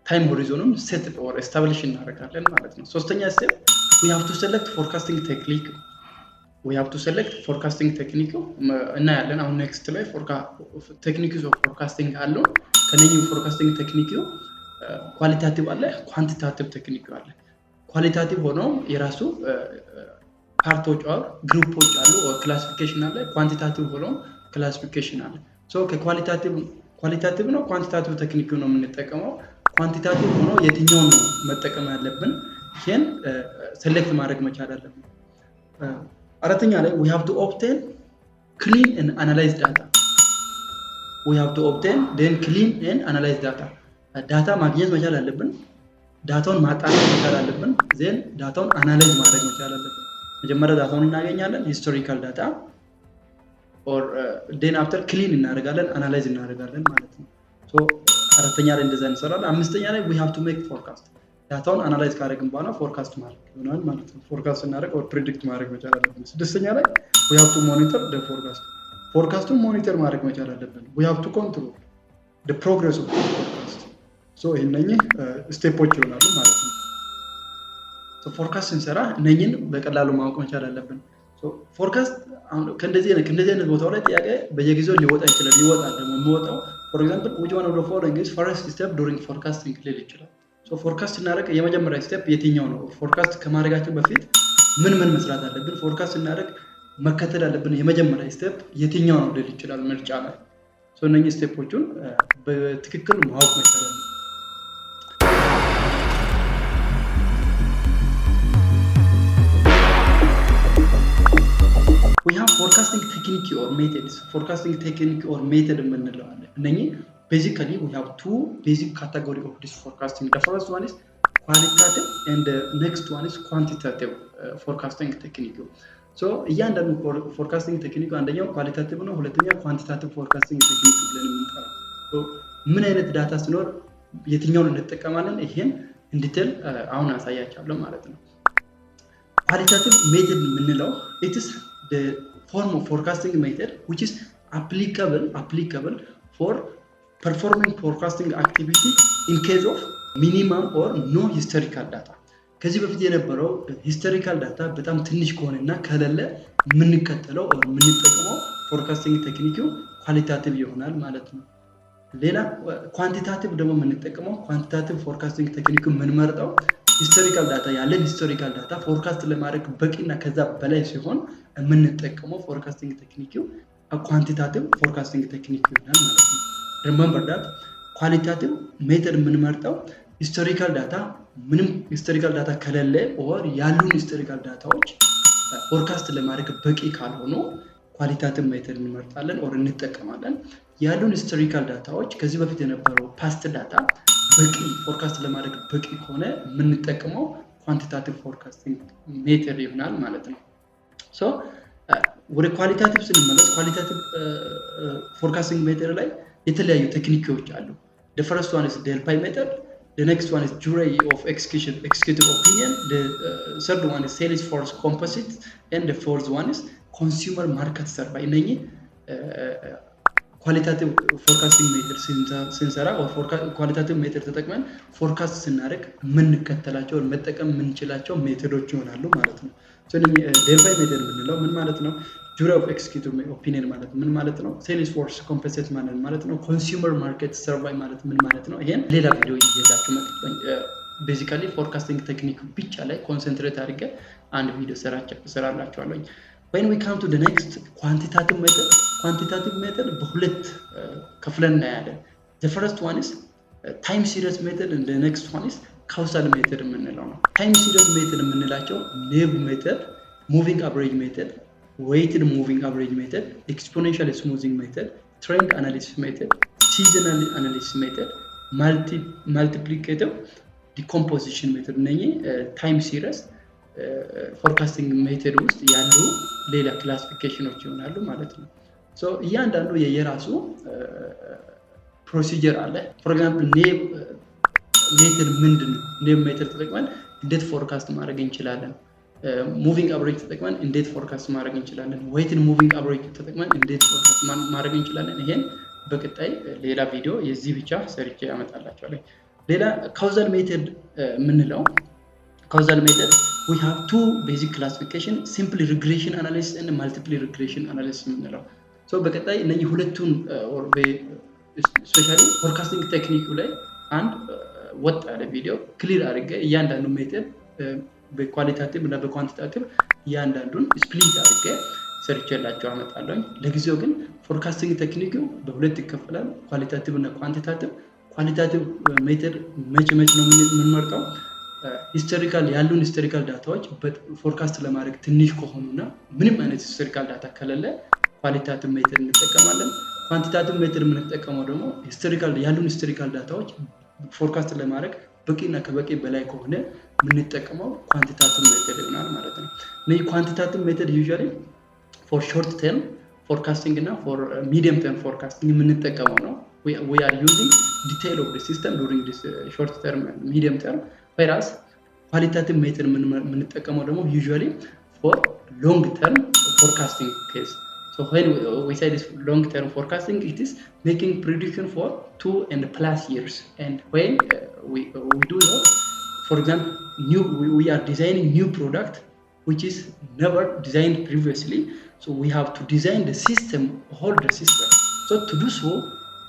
ታይም ሆሪዞኑን ሴት ኦር ኤስታብሊሽ እናደርጋለን ማለት ነው። ሶስተኛ ስቴፕ we have to select forecasting technique እናያለን። አሁን ኔክስት ላይ ቴክኒክስ ኦፍ ፎርካስቲንግ አሉ። ከነኚህ ፎርካስቲንግ ቴክኒክ ኳሊታቲቭ አለ፣ ኳንቲታቲቭ ቴክኒክ አለ። ኳሊታቲቭ ሆኖ የራሱ ፓርቶች ኦር ግሩፖች አሉ ኦር ክላሲፊኬሽን አለ። ኳንቲታቲቭ ሆኖ ክላሲፊኬሽን አለ። ኳሊታቲቭ ነው ኳንቲታቲቭ ቴክኒክ ነው የምንጠቀመው። ኳንቲታቲቭ ሆኖ የትኛውን ነው መጠቀም ያለብን ይሄን ሴሌክት ማድረግ መቻል አለብን። አራተኛ ላይ we have to obtain clean and analyze data ዳታ ማግኘት መቻል አለብን። ዳታውን ማጣራት መቻል አለብን። ዜን ዳታውን አናላይዝ ማድረግ መቻል አለብን። መጀመሪያ ዳታውን እናገኛለን ሂስቶሪካል ዳታ ኦር ዴን አፍተር ክሊን እናደርጋለን አናላይዝ እናደርጋለን ማለት ነው። አራተኛ ላይ እንደዛ እንሰራለን። አምስተኛ ላይ we have to make forecast ዳታውን አናላይዝ ካደረግን በኋላ ፎርካስት ማድረግ ይሆናል ማለት ነው። ፎርካስት እናደርግ ኦር ፕሪዲክት ማድረግ መቻል አለብን። ስድስተኛ ላይ we have to monitor the ፎርካስቱን ሞኒተር ማድረግ መቻል አለብን። we have to control the progress of the forecast እነኚህ ስቴፖች ይሆናሉ ማለት ነው። ፎርካስት ስንሰራ እነኚህን በቀላሉ ማወቅ መቻል አለብን። ፎርካስት ከእንደዚህ አይነት ቦታው ላይ ጥያቄ በየጊዜው ሊወጣ ይችላል። ይወጣል ደግሞ የሚወጣው for example which one of the following is first step during forecasting ሊል ይችላል። ፎርካስት እናደርግ የመጀመሪያ ስቴፕ የትኛው ነው? ፎርካስት ከማድረጋችን በፊት ምን መስራት አለብን? ፎርካስት እናደርግ መከተል አለብን የመጀመሪያ ስቴፕ የትኛው ነው ሊል ይችላል ምርጫ ላይ። እነኚህ ስቴፖቹን በትክክል ማወቅ መቻል አለብን። we have forecasting technique or method የምንለው አለ። እነኚህ basically we have two basic category of this forecasting. The first one is qualitative and the next one is quantitative forecasting technique. እያንዳንዱ ፎርካስቲንግ ቴክኒክ አንደኛው ኳሊታቲቭ ነው፣ ሁለተኛው ኳንቲታቲቭ ፎርካስቲንግ ቴክኒክ ብለን የምንጠራው። ምን አይነት ዳታ ሲኖር የትኛውን እንጠቀማለን ይሄን እንዲቴል አሁን አሳያችኋለሁ ማለት ነው። ኳሊታቲቭ ሜተድ የምንለው it is the form of forecasting method which is applicable for performing forecasting activity in case of minimum or no historical data. ከዚህ በፊት የነበረው ሂስቶሪካል ዳታ በጣም ትንሽ ከሆነና ከሌለ የምንከተለው or የምንጠቀመው ፎርካስቲንግ ቴክኒክ ኳሊታቲቭ ይሆናል ማለት ነው። ሌላ ኳንቲታቲቭ ደግሞ የምንጠቀመው ኳንቲታቲቭ ፎርካስቲንግ ቴክኒክ የምንመርጠው ሂስቶሪካል ዳታ ያለን ሂስቶሪካል ዳታ ፎርካስት ለማድረግ በቂና ከዛ በላይ ሲሆን የምንጠቀመው ፎርካስቲንግ ቴክኒክ ኳንቲታቲቭ ፎርካስቲንግ ቴክኒክ ይሆናል ማለት ነው። remember that qualitative method የምንመርጠው ሂስቶሪካል ዳታ ምንም ሂስቶሪካል ዳታ ከሌለ or ያሉን ሂስቶሪካል ዳታዎች ፎርካስት ለማድረግ በቂ ካልሆኑ ኳሊታቲቭ ሜተድ እንመርጣለን or እንጠቀማለን። ያሉን ሂስቶሪካል ዳታዎች ከዚህ በፊት የነበረው ፓስት ዳታ በቂ ፎርካስት ለማድረግ በቂ ከሆነ የምንጠቀመው ኳንቲታቲቭ ፎርካስቲንግ ሜተድ ይሆናል ማለት ነው። ወደ ኳሊታቲቭ ስንመለስ ኳሊታቲቭ ፎርካስቲንግ ሜተድ ላይ የተለያዩ ቴክኒኮች አሉ። the first one is delphi method, the next one is jury of executive opinion, the third one is Salesforce composite, and the fourth one is consumer market survey. እነኚህ ኳሊታቲቭ ፎርካስቲንግ ሜተድ ስንሰራ ኳሊታቲቭ ሜተድ ተጠቅመን ፎርካስት ስናደርግ የምንከተላቸው መጠቀም የምንችላቸው ሜተዶች ይሆናሉ ማለት ነው። delphi ሜተድ የምንለው ምን ማለት ነው? jury of executive opinion ማለት ምን ማለት ነው? Salesforce composite ማለት ነው? consumer market survey ማለት ምን ማለት ነው? ይሄን ሌላ ቪዲዮ ይዤላችሁ መጥቼ basically forecasting technique ብቻ ላይ ኮንሰንትሬት አድርጌ አንድ ቪዲዮ ሰራላችኋለሁ። when we come to the next quantitative method በሁለት ከፍለን እናያለን። the first one is time series method and the next one is ካውሳል ሜተድ የምንለው ነው። ታይም ሲሪስ ሜተድ የምንላቸው ኔብ ሜተድ፣ ሙቪንግ አቨሬጅ ሜተድ፣ ዌይትድ ሙቪንግ አቨሬጅ ሜተድ፣ ኤክስፖኔንሻል ስሙዚንግ ሜተድ፣ ትሬንድ አናሊሲስ ሜተድ፣ ሲዝናል አናሊሲስ ሜተድ፣ ማልቲፕሊኬቲቭ ዲኮምፖዚሽን ሜተድ እነኚህ ታይም ሲሪስ ፎርካስቲንግ ሜተድ ውስጥ ያሉ ሌላ ክላሲፊኬሽኖች ይሆናሉ ማለት ነው። ሶ እያንዳንዱ የየራሱ ፕሮሲጀር አለ። ፎር ኤግዛምፕል ኔብ ሜተድ ምንድን ነው? ኔብ ሜተድ ተጠቅመን እንዴት ፎርካስት ማድረግ እንችላለን? ሙቪንግ አቨሬጅ ተጠቅመን እንዴት ፎርካስት ማድረግ እንችላለን? ዌይትድ ሙቪንግ አቨሬጅ ተጠቅመን እንዴት ፎርካስት ማድረግ እንችላለን? ይሄን በቀጣይ ሌላ ቪዲዮ የዚህ ብቻ ሰርቼ ያመጣላችኋለሁ። ሌላ ካውዛል ሜተድ የምንለው ካውዛል ሜተድ we have two basic classification simple regression analysis and multiple regression analysis የምንለው ሶ በቀጣይ እነዚህ ሁለቱን ስፔሻሊ ፎርካስቲንግ ቴክኒክ ላይ አንድ ወጥ ያለ ቪዲዮ ክሊር አድርጌ እያንዳንዱ ሜተድ በኳሊታቲቭ እና በኳንቲታቲቭ እያንዳንዱን ስፕሊት አድርጌ ሰርቼላችሁ አመጣለሁ። ለጊዜው ግን ፎርካስቲንግ ቴክኒክ በሁለት ይከፈላል፣ ኳሊታቲቭ እና ኳንቲታቲቭ። ኳሊታቲቭ ሜተድ መቼ ነው የምንመርጠው? ሂስቶሪካል ያሉን ሂስቶሪካል ዳታዎች ፎርካስት ለማድረግ ትንሽ ከሆኑና ምንም አይነት ሂስቶሪካል ዳታ ከሌለ ኳሊታቲቭ ሜተድ እንጠቀማለን። ኳንቲታቲቭ ሜተድ የምንጠቀመው ደግሞ ያሉን ሂስቶሪካል ዳታዎች ፎርካስት ለማድረግ በቂና ከበቂ በላይ ከሆነ የምንጠቀመው ኳንቲታቲቭ ሜተድ ይሆናል ማለት ነው። እነዚህ ኳንቲታቲቭ ሜተድ ዩዥዋሊ ፎር ሾርት ተርም ፎርካስቲንግ እና ፎር ሚዲየም ተርም ፎርካስቲንግ የምንጠቀመው ነው። we are using detail of the system during this short term and medium term, whereas qualitative method የምንጠቀመው ደግሞ usually for long term forecasting case. So when we say this long term forecasting, it is making prediction for 2 and plus years. And when we do that, for example, we are designing new product which is never designed previously. So we have to design the system, hold the system. So to do so,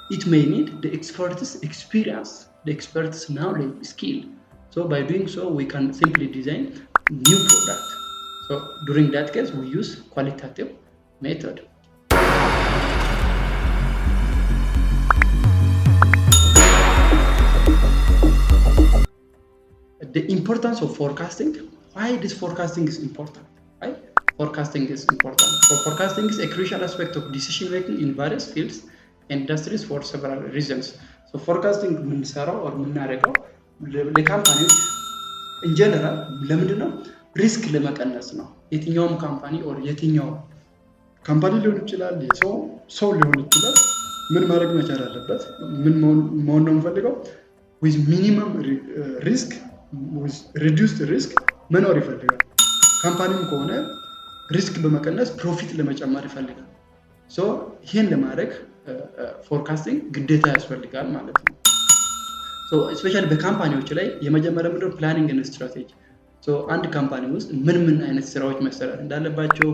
it may need the expert's experience, the expert's knowledge, skill. So by doing so, we can simply design new product. So during that case, we use qualitative method. The importance of forecasting. Why this forecasting is important? Right? Forecasting is important. So forecasting is a crucial aspect of decision making in various fields industries for several reasons. So forecasting የምንሰራው or የምናደርገው ለካምፓኒዎች in general ለምንድን ነው? ሪስክ ለመቀነስ ነው። የትኛውም ካምፓኒ or የትኛው ካምፓኒ ሊሆን ይችላል፣ ሰው ሊሆን ይችላል፣ ምን ማድረግ መቻል አለበት? ምን መሆን ነው የምፈልገው? with minimum risk, with reduced risk መኖር ይፈልጋል። ካምፓኒም ከሆነ ሪስክ በመቀነስ ፕሮፊት ለመጨመር ይፈልጋል። ሶ ይሄን ለማድረግ ፎርካስቲንግ ግዴታ ያስፈልጋል ማለት ነው። ሶ ስፔሻሊ በካምፓኒዎች ላይ የመጀመሪያ ምንድነው ፕላኒንግ እና ስትራቴጂ። ሶ አንድ ካምፓኒ ውስጥ ምን አይነት ስራዎች መሰራት እንዳለባቸው፣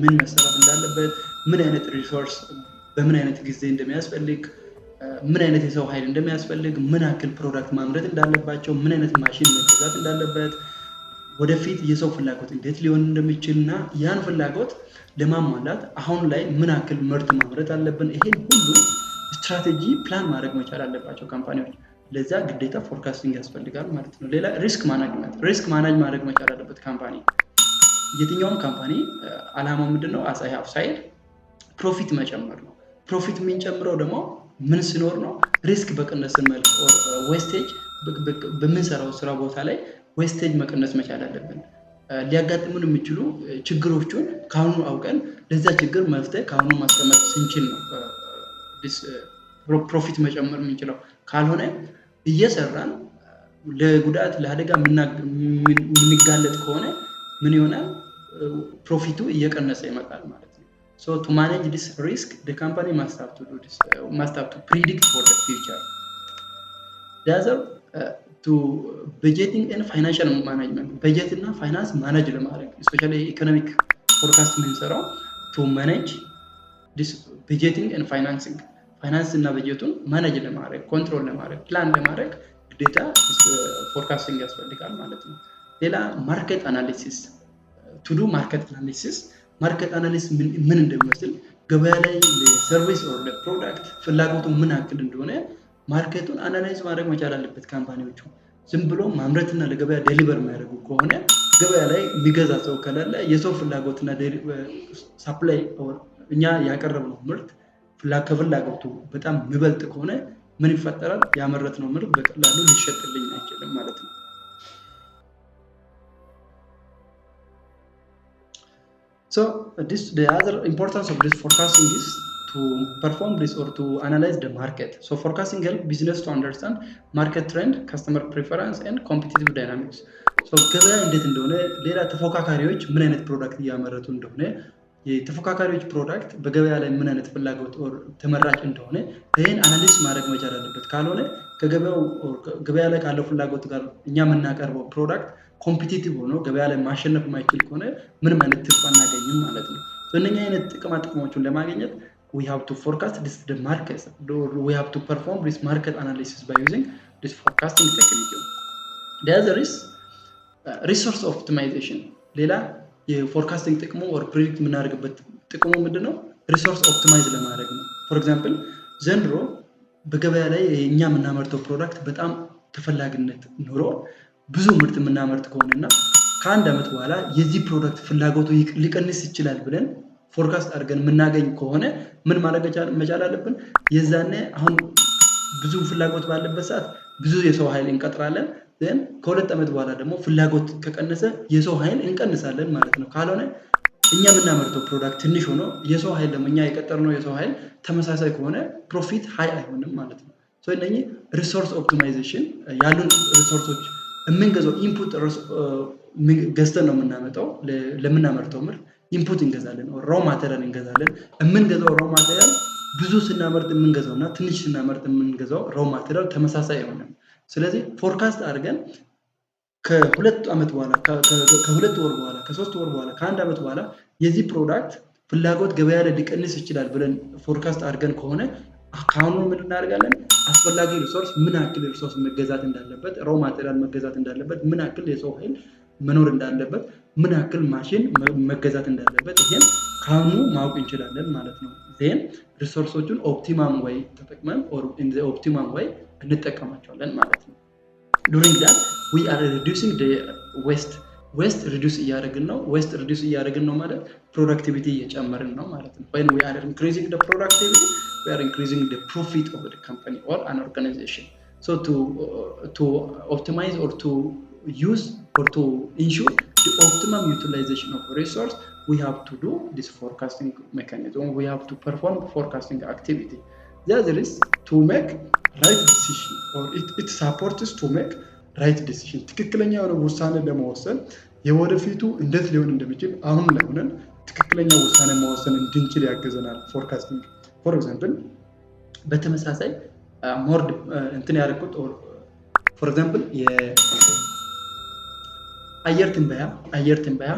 ምን መሰራት እንዳለበት፣ ምን አይነት ሪሶርስ በምን አይነት ጊዜ እንደሚያስፈልግ፣ ምን አይነት የሰው ኃይል እንደሚያስፈልግ፣ ምን ያክል ፕሮዳክት ማምረት እንዳለባቸው፣ ምን አይነት ማሽን መገዛት እንዳለበት፣ ወደፊት የሰው ፍላጎት እንዴት ሊሆን እንደሚችልና ያን ፍላጎት ለማሟላት አሁን ላይ ምን ያክል ምርት ማምረት አለብን፣ ይሄን ሁሉ ስትራቴጂ ፕላን ማድረግ መቻል አለባቸው ካምፓኒዎች። ለዛ ግዴታ ፎርካስቲንግ ያስፈልጋል ማለት ነው። ሌላ ሪስክ ማናጅመንት፣ ሪስክ ማናጅ ማድረግ መቻል አለበት ካምፓኒ። የትኛውም ካምፓኒ አላማው ምንድነው? አስ አይ ሃቭ ሳይድ ፕሮፊት መጨመር ነው። ፕሮፊት የምንጨምረው ደግሞ ምን ሲኖር ነው? ሪስክ በቀነስን መልክ ኦር ዌስቴጅ በምንሰራው ስራ ቦታ ላይ ዌስቴጅ መቀነስ መቻል አለብን። ሊያጋጥሙን የሚችሉ ችግሮችን ካሁኑ አውቀን ለዛ ችግር መፍትሄ ካሁኑ ማስቀመጥ ስንችል ነው ፕሮፊት መጨመር የምንችለው። ካልሆነ እየሰራን ለጉዳት ለአደጋ የምንጋለጥ ከሆነ ምን ይሆናል? ፕሮፊቱ እየቀነሰ ይመጣል ማለት ነው። So to manage this risk, the company must have to do this, must have to predict for the future. The other to budgeting and financial management. Budget እና ፋይናንስ ማኔጅ ለማድረግ especially economic forecast የምንሰራው to manage this budgeting and financing. ፋይናንስ እና በጀቱን ማኔጅ ለማድረግ ኮንትሮል ለማድረግ ፕላን ለማድረግ ግዴታ ፎርካስቲንግ ያስፈልጋል ማለት ነው። ሌላ ማርኬት አናሊሲስ to do market analysis. ማርኬት አናሊሲስ ምን እንደሚመስል ገበያ ላይ ለሰርቪስ ኦር ለፕሮዳክት ፍላጎቱ ምን ያክል እንደሆነ ማርኬቱን አናላይዝ ማድረግ መቻል አለበት ካምፓኒዎቹ። ዝም ብሎ ማምረትና ለገበያ ዴሊቨር የሚያደርጉ ከሆነ ገበያ ላይ የሚገዛ ሰው ከሌለ የሰው ፍላጎትና ሳፕላይ እኛ ያቀረብነው ምርት ከፍላጎቱ በጣም የሚበልጥ ከሆነ ምን ይፈጠራል? ያመረትነው ምርት በቀላሉ ሊሸጥልኝ አይችልም ማለት ነው። So the other importance of this forecasting is to perform this or to analyze the market. So forecasting helps business to understand market trend, customer preference and competitive dynamics. So ገበያ እንዴት እንደሆነ ሌላ ተፎካካሪዎች ምን አይነት ፕሮዳክት እያመረቱ እንደሆነ የተፎካካሪዎች ፕሮዳክት በገበያ ላይ ምን አይነት ፍላጎት ተመራጭ እንደሆነ ይሄን አናሊዝ ማድረግ መቻል አለበት። ካልሆነ ገበያ ላይ ካለው ፍላጎት ጋር እኛ የምናቀርበው ፕሮዳክት ኮምፒቲቲቭ ሆኖ ገበያ ላይ ማሸነፍ የማይችል ከሆነ ምንም አይነት ትርፍ አናገኝም ማለት ነው። እነኛ አይነት ጥቅሞችን ለማግኘት we have to forecast the market. We have to perform this market analysis by using this forecasting technique. The other is resource optimization. ሌላ የፎርካስቲንግ ጥቅሙ or predict የምናደርግበት ጥቅሙ ምንድነው? ሪሶርስ ኦፕቲማይዝ ለማድረግ ነው። ፎር ኤግዛምፕል ዘንድሮ በገበያ ላይ እኛ የምናመርተው ፕሮዳክት በጣም ተፈላጊነት ኖሮ ብዙ ምርት የምናመርት ከሆነና ከአንድ ዓመት በኋላ የዚህ ፕሮዳክት ፍላጎቱ ሊቀንስ ይችላል ብለን ፎርካስት አድርገን የምናገኝ ከሆነ ምን ማድረግ መቻል አለብን? የዛኔ አሁን ብዙ ፍላጎት ባለበት ሰዓት ብዙ የሰው ኃይል እንቀጥራለን። then ከሁለት ዓመት በኋላ ደግሞ ፍላጎት ከቀነሰ የሰው ኃይል እንቀንሳለን ማለት ነው። ካልሆነ እኛ የምናመርተው ፕሮዳክት ትንሽ ሆኖ የሰው ኃይል ደግሞ እኛ የቀጠርነው የሰው ኃይል ተመሳሳይ ከሆነ ፕሮፊት ሃይ አይሆንም ማለት ነው። ሶ እነኚህ ሪሶርስ ኦፕቲማይዜሽን ያሉን ሪሶርሶች የምንገዛው ኢንፑት ገዝተን ነው የምናመጣው። ለምናመርተው ምርት ኢንፑት እንገዛለን፣ ራው ማቴሪያል እንገዛለን። የምንገዛው ራው ማቴሪያል ብዙ ስናመርት የምንገዛውና ትንሽ ስናመርት የምንገዛው ራው ማቴሪያል ተመሳሳይ አይሆንም። ስለዚህ ፎርካስት አድርገን ከሁለት ዓመት በኋላ ከሁለት ወር በኋላ ከሶስት ወር በኋላ ከአንድ ዓመት በኋላ የዚህ ፕሮዳክት ፍላጎት ገበያ ላይ ሊቀንስ ይችላል ብለን ፎርካስት አድርገን ከሆነ አሁን ምን እናደርጋለን? አስፈላጊ ሪሶርስ ምን ያክል ሪሶርስ መገዛት እንዳለበት፣ ራው ማቴሪያል መገዛት እንዳለበት፣ ምን ያክል የሰው ኃይል መኖር እንዳለበት፣ ምን ያክል ማሽን መገዛት እንዳለበት ይሄን ካሁኑ ማወቅ እንችላለን ማለት ነው። then ሪሶርሶቹን ኦፕቲማም ወይ ተጠቅመን or in the optimum way እንጠቀማቸዋለን ማለት ነው። during that we are reducing the waste reduce እያደረግን ነው። waste reduce እያደረግን ነው ማለት productivity እየጨመርን ነው ማለት ነው። when we are increasing the productivity we are increasing the profit of the company or an organization. So to optimize or to use or to ensure the optimum utilization of resource, we have to do this forecasting mechanism. We have to perform forecasting activity. The other is to make right decision or it supports to make right decision. ትክክለኛ የሆነ ውሳኔ ለመወሰን የወደፊቱ እንዴት ሊሆን እንደሚችል አሁን ላይ ሆነን ትክክለኛ ውሳኔ መወሰን እንድንችል ያገዘናል ፎርካስቲንግ። ፎር ኤግዛምፕል በተመሳሳይ ሞር እንትን ያደረኩት ፎር ኤግዛምፕል የአየር ትንበያ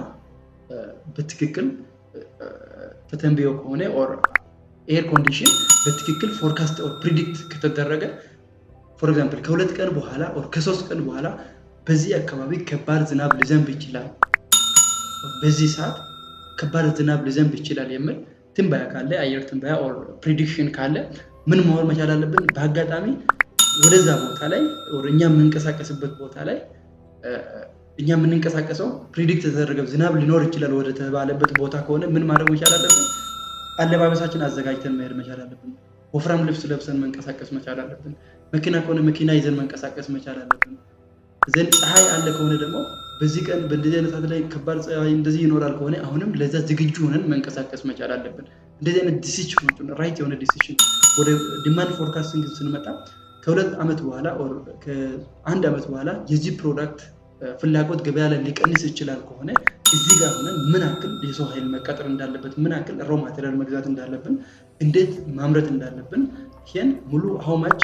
በትክክል ተተንብዮ ከሆነ ኦር ኤር ኮንዲሽን በትክክል ፎርካስት ኦር ፕሪዲክት ከተደረገ ፎር ኤግዛምፕል ከሁለት ቀን በኋላ ኦር ከሶስት ቀን በኋላ በዚህ አካባቢ ከባድ ዝናብ ሊዘንብ ይችላል፣ በዚህ ሰዓት ከባድ ዝናብ ሊዘንብ ይችላል የሚል ትንበያ ካለ አየር ትንበያ ኦር ፕሪዲክሽን ካለ ምን መሆን መቻል አለብን? በአጋጣሚ ወደዛ ቦታ ላይ ኦር እኛ የምንንቀሳቀስበት ቦታ ላይ እኛ የምንንቀሳቀሰው ፕሪዲክት የተደረገው ዝናብ ሊኖር ይችላል ወደ ተባለበት ቦታ ከሆነ ምን ማድረግ መቻል አለብን? አለባበሳችን አዘጋጅተን መሄድ መቻል አለብን። ወፍራም ልብስ ለብሰን መንቀሳቀስ መቻል አለብን። መኪና ከሆነ መኪና ይዘን መንቀሳቀስ መቻል አለብን። ዘንድ ፀሐይ አለ ከሆነ ደግሞ በዚህ ቀን በእንደዚህ አይነት ሰዓት ላይ ከባድ ፀሐይ እንደዚህ ይኖራል ከሆነ አሁንም ለዛ ዝግጁ ሆነን መንቀሳቀስ መቻል አለብን። እንደዚህ አይነት ዲሲሽኖችን ራይት የሆነ ዲሲሽን ወደ ዲማንድ ፎርካስቲንግ ስንመጣ ከሁለት ዓመት በኋላ ኦር ከአንድ ዓመት በኋላ የዚህ ፕሮዳክት ፍላጎት ገበያ ላይ ሊቀንስ ይችላል ከሆነ እዚህ ጋር ሆነን ምን ያክል የሰው ኃይል መቀጠር እንዳለበት፣ ምን ያክል ራው ማቴሪያል መግዛት እንዳለብን፣ እንዴት ማምረት እንዳለብን ይሄን ሙሉ how much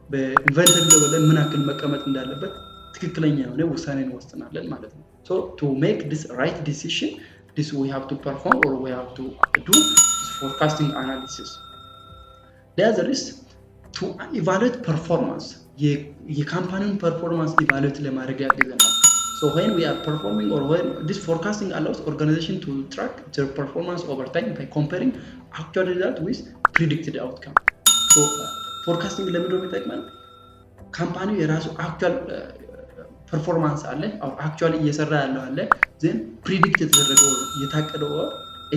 በኢንቨንተሪ ሌቨል ላይ ምን ያክል መቀመጥ እንዳለበት ትክክለኛ የሆነ ውሳኔ እንወስናለን ማለት ነው። so to make this right decision this we have to perform or we have to do this forecasting analysis. The other is to evaluate performance. የካምፓኒውን ፐርፎርማንስ ኢቫሉዌት ለማድረግ ያግዘናል። So when we are performing or when this forecasting allows organization to track their performance over time by comparing actual result with predicted outcome. So forecasting ለምንድነው የሚጠቅመን? ካምፓኒው የራሱ actual ፐርፎርማንስ አለ አክቹዋሊ እየሰራ ያለው አለ then predict የተደረገው የታቀደው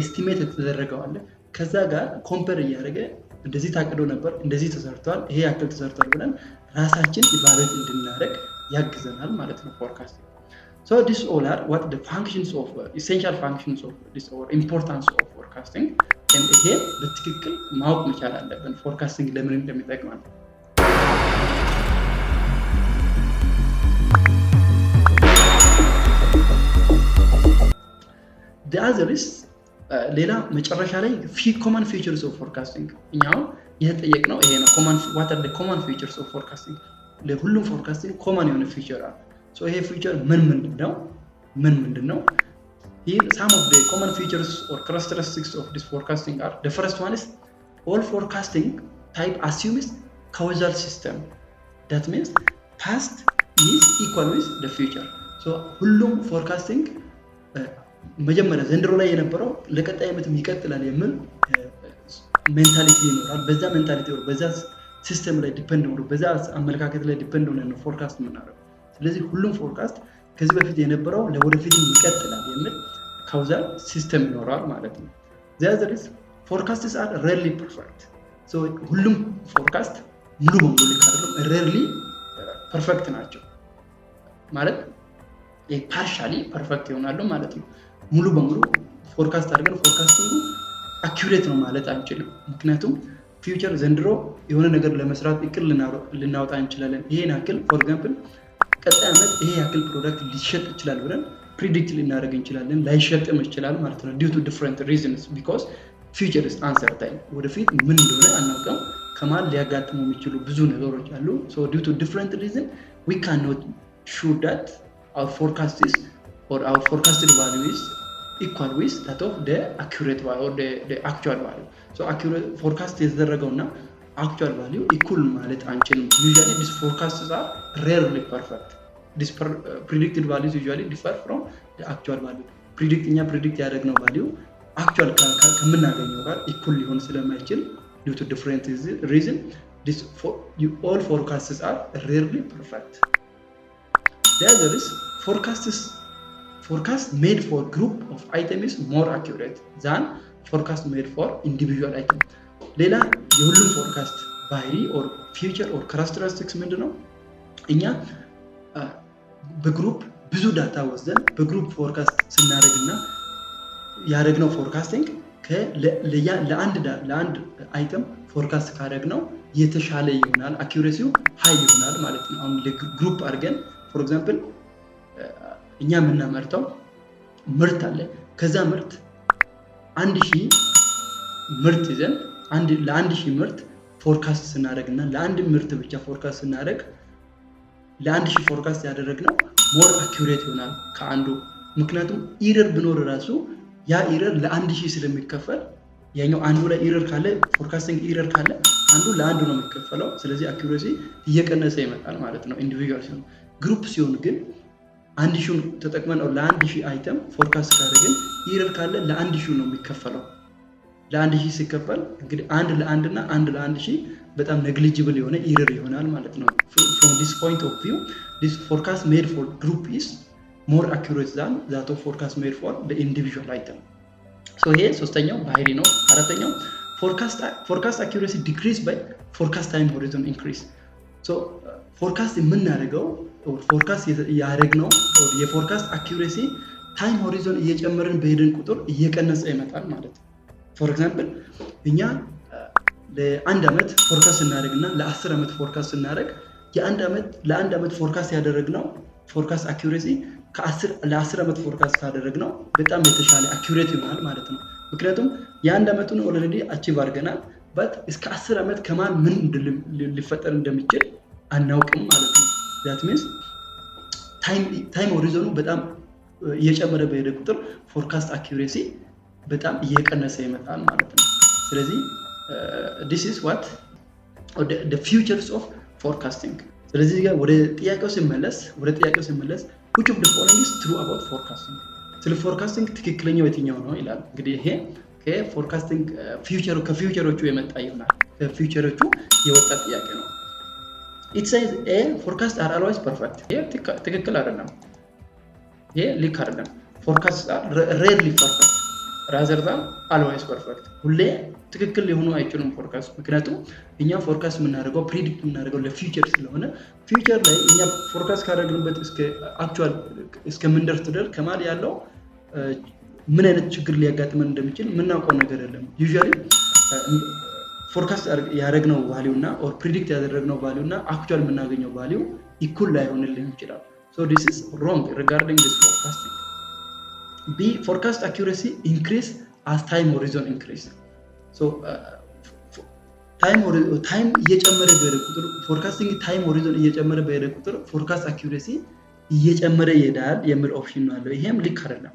ኤስቲሜት የተደረገው አለ ከዛ ጋር ኮምፔር እያደረገ እንደዚህ ታቅዶ ነበር እንደዚህ ተሰርቷል ይሄ ያክል ተሰርቷል ብለን ራሳችን ኢቫሉዌት እንድናደርግ ያግዘናል ማለት ነው ፎርካስቲንግ so this all are what the functions of essential functions of this or importance of forecasting and ይሄ በትክክል ማወቅ መቻል አለብን ፎርካስቲንግ ለምን እንደሚጠቅመን the other is ሌላ መጨረሻ ላይ common features of forecasting እኛው የተጠየቅነው ይሄ ነው what are the common features of forecasting ለሁሉም forecasting common የሆነ feature አለ so ይሄ feature ምንድነው here some of the common features or characteristics of this forecasting are the first one is all forecasting type assumes causal system that means past is equal with the future so ሁሉም forecasting መጀመሪያ ዘንድሮ ላይ የነበረው ለቀጣይ ዓመት ይቀጥላል የሚል ሜንታሊቲ ይኖራል በዛ ሜንታሊቲ ወይ በዛ ሲስተም ላይ ዲፔንድ ነው በዛ አመለካከት ላይ ዲፔንድ ሆነ ነው ፎርካስት የምናደርገው ስለዚህ ሁሉም ፎርካስት ከዚህ በፊት የነበረው ለወደፊት ይቀጥላል የሚል ካውዛል ሲስተም ይኖራል ማለት ነው the other is forecasts are rarely perfect so ሁሉም ፎርካስት ሙሉ በሙሉ አይደለም rarely perfect ናቸው ማለት ፓርሻሊ ፐርፌክት ይሆናሉ ማለት ነው ሙሉ በሙሉ ፎርካስት አድርገን ፎርካስቲንጉ አኩሬት ነው ማለት አንችልም ምክንያቱም ፊውቸር ዘንድሮ የሆነ ነገር ለመስራት እቅድ ልናወጣ እንችላለን ይሄን ያክል ፎር ኤግዛምፕል ቀጣይ ዓመት ይሄ ያክል ፕሮዳክት ሊሸጥ ይችላል ብለን ፕሪዲክት ልናደርግ እንችላለን ላይሸጥም ይችላል ማለት ነው due to different reasons because future is uncertain ወደፊት ምን እንደሆነ አናውቅም ከማል ሊያጋጥሙ የሚችሉ ብዙ ነገሮች አሉ so due to different reason we cannot sure that our forecast is or our forecasted value is equal with that of the accurate value or the actual value so accurate forecast የተደረገውና actual value equal ማለት አንችልም usually these forecasts are rarely perfect these predicted values usually differ from the actual value predict ያደረግነው value actual ከምናገኘው ጋር equal ሊሆን ስለማይችል due to different reason this all forecasts are rarely perfect the other is forecast made for group of item is more accurate than forecast made for individual item ሌላ የሁሉም ፎርካስት ባህሪ or feature or characteristics ምንድነው እኛ በግሩፕ ብዙ ዳታ ወስደን በግሩፕ ፎርካስት ስናደርግና ያደረግነው ፎርካስቲንግ ለአንድ አይተም ፎርካስት ካደረግነው የተሻለ ይሆናል አኩሬሲው ሃይ ይሆናል ማለት ነው አሁን ለግሩፕ አድርገን for example እኛ የምናመርተው ምርት አለ ከዛ ምርት 1000 ምርት ይዘን ለ1000 ምርት ፎርካስት ስናደርግና ለአንድ ምርት ብቻ ፎርካስት ስናደርግ ለ1000 ፎርካስት ያደረግነው ሞር አኩሬት ይሆናል ከአንዱ ምክንያቱም ኢረር ቢኖር ራሱ ያ ኢረር ለ1000 ስለሚከፈል ያኛው አንዱ ላይ ኢረር ካለ ፎርካስቲንግ ኢረር ካለ አንዱ ለአንዱ ነው የሚከፈለው ስለዚህ አኩሬሲ እየቀነሰ ይመጣል ማለት ነው ኢንዲቪጁዋል ሲሆን ግሩፕ ሲሆን ግን 1000 ተጠቅመን ለ1000 አይተም ፎርካስት ካደረግን ኢረር ካለ ለ1000 ነው የሚከፈለው ለ1000 ሲከፈል እንግዲህ አንድ ለአንድ እና አንድ ለ1000 በጣም negligible የሆነ ኢረር ይሆናል ማለት ነው from this point of view this forecast made for group is more accurate than that of forecast made for the individual item so ይሄ ሶስተኛው ባህሪ ነው አራተኛው forecast accuracy decrease by forecast time horizon increase so forecast የምናደርገው forecast ያደረግነው የፎርካስት accuracy time horizon እየጨመርን በሄድን ቁጥር እየቀነሰ ይመጣል ማለት ነው for example እኛ ለአንድ አመት ፎርካስት እናደርግና ለ10 አመት ፎርካስት እናደርግ ለአንድ አመት ፎርካስት ያደረግነው ፎርካስት accuracy ለ10 አመት ፎርካስት ካደረግነው በጣም የተሻለ accurate ይሆናል ማለት ነው ምክንያቱም የአንድ አመቱን already achieve አድርገናል but እስከ 10 አመት ከማን ምን ሊፈጠር እንደሚችል አናውቅም ማለት ነው that means time horizon በጣም እየጨመረ በሄደ ቁጥር forecast accuracy በጣም እየቀነሰ ይመጣል ማለት ነው ስለዚህ this is what the features of forecasting ስለዚህ ጋር ወደ ጥያቄው ሲመለስ which of the following is true about forecasting ስለ forecasting ትክክለኛው የትኛው ነው ይላል እንግዲህ ይሄ ከforecasting ከፊውቸሮቹ የመጣ ይሆናል ከፊውቸሮቹ የወጣ ጥያቄ ነው it says a forecasts are always perfect. ይሄ ትክክል አይደለም። ይሄ ልክ አይደለም። forecasts are rarely perfect rather than always perfect። ሁሌ ትክክል ሊሆኑ አይችሉም ፎርካስት። ምክንያቱም እኛ ፎርካስት የምናደርገው ፕሪዲክት የምናደርገው ለፊውቸር ስለሆነ ፊውቸር ላይ እኛ ፎርካስት ካደረግንበት እስከ አክቹዋል እስከምንደርስ ድረስ ከማል ያለው ምን አይነት ችግር ሊያጋጥመን እንደሚችል የምናውቀው ነገር የለም። ዩዥዋሊ ፎርካስት ያደረግነው ቫልዩ እና ኦር ፕሪዲክት ያደረግነው ቫልዩ እና አክቹዋል የምናገኘው ቫልዩ ኢኩል ላይሆንልን ይችላል። ሶ ዲስ ኢዝ ሮንግ ሪጋርዲንግ ዲስ ፎርካስቲንግ። ቢ ፎርካስት አኩሬሲ ኢንክሪዝ አስ ታይም ሆሪዞን ኢንክሪዝ። ሶ ታይም እየጨመረ በሄደ ቁጥር ፎርካስቲንግ ታይም ሆሪዞን እየጨመረ በሄደ ቁጥር ፎርካስት አኩሬሲ እየጨመረ ይሄዳል የሚል ኦፕሽን ነው ያለው። ይሄም ልክ አይደለም።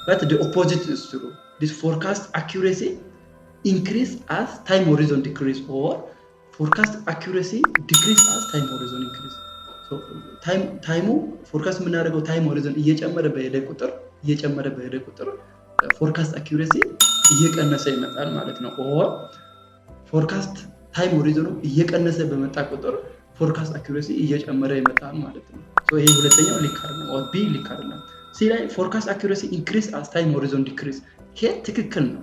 But the opposite is true. This forecast accuracy increase as time horizon decrease, or forecast accuracy decrease as time horizon increase. So time forecast የምናደርገው time horizon እየጨመረ በሄደ ቁጥር forecast accuracy እየቀነሰ ይመጣል ማለት ነው። or forecast time horizon እየቀነሰ በመጣ ቁጥር forecast accuracy እየጨመረ ይመጣል ማለት ነው። so ይሄ ሁለተኛው ልክ አይደለም። or B ልክ አይደለም። ሲ ላይ forecast accuracy increase as time horizon decrease። ይሄ ትክክል ነው።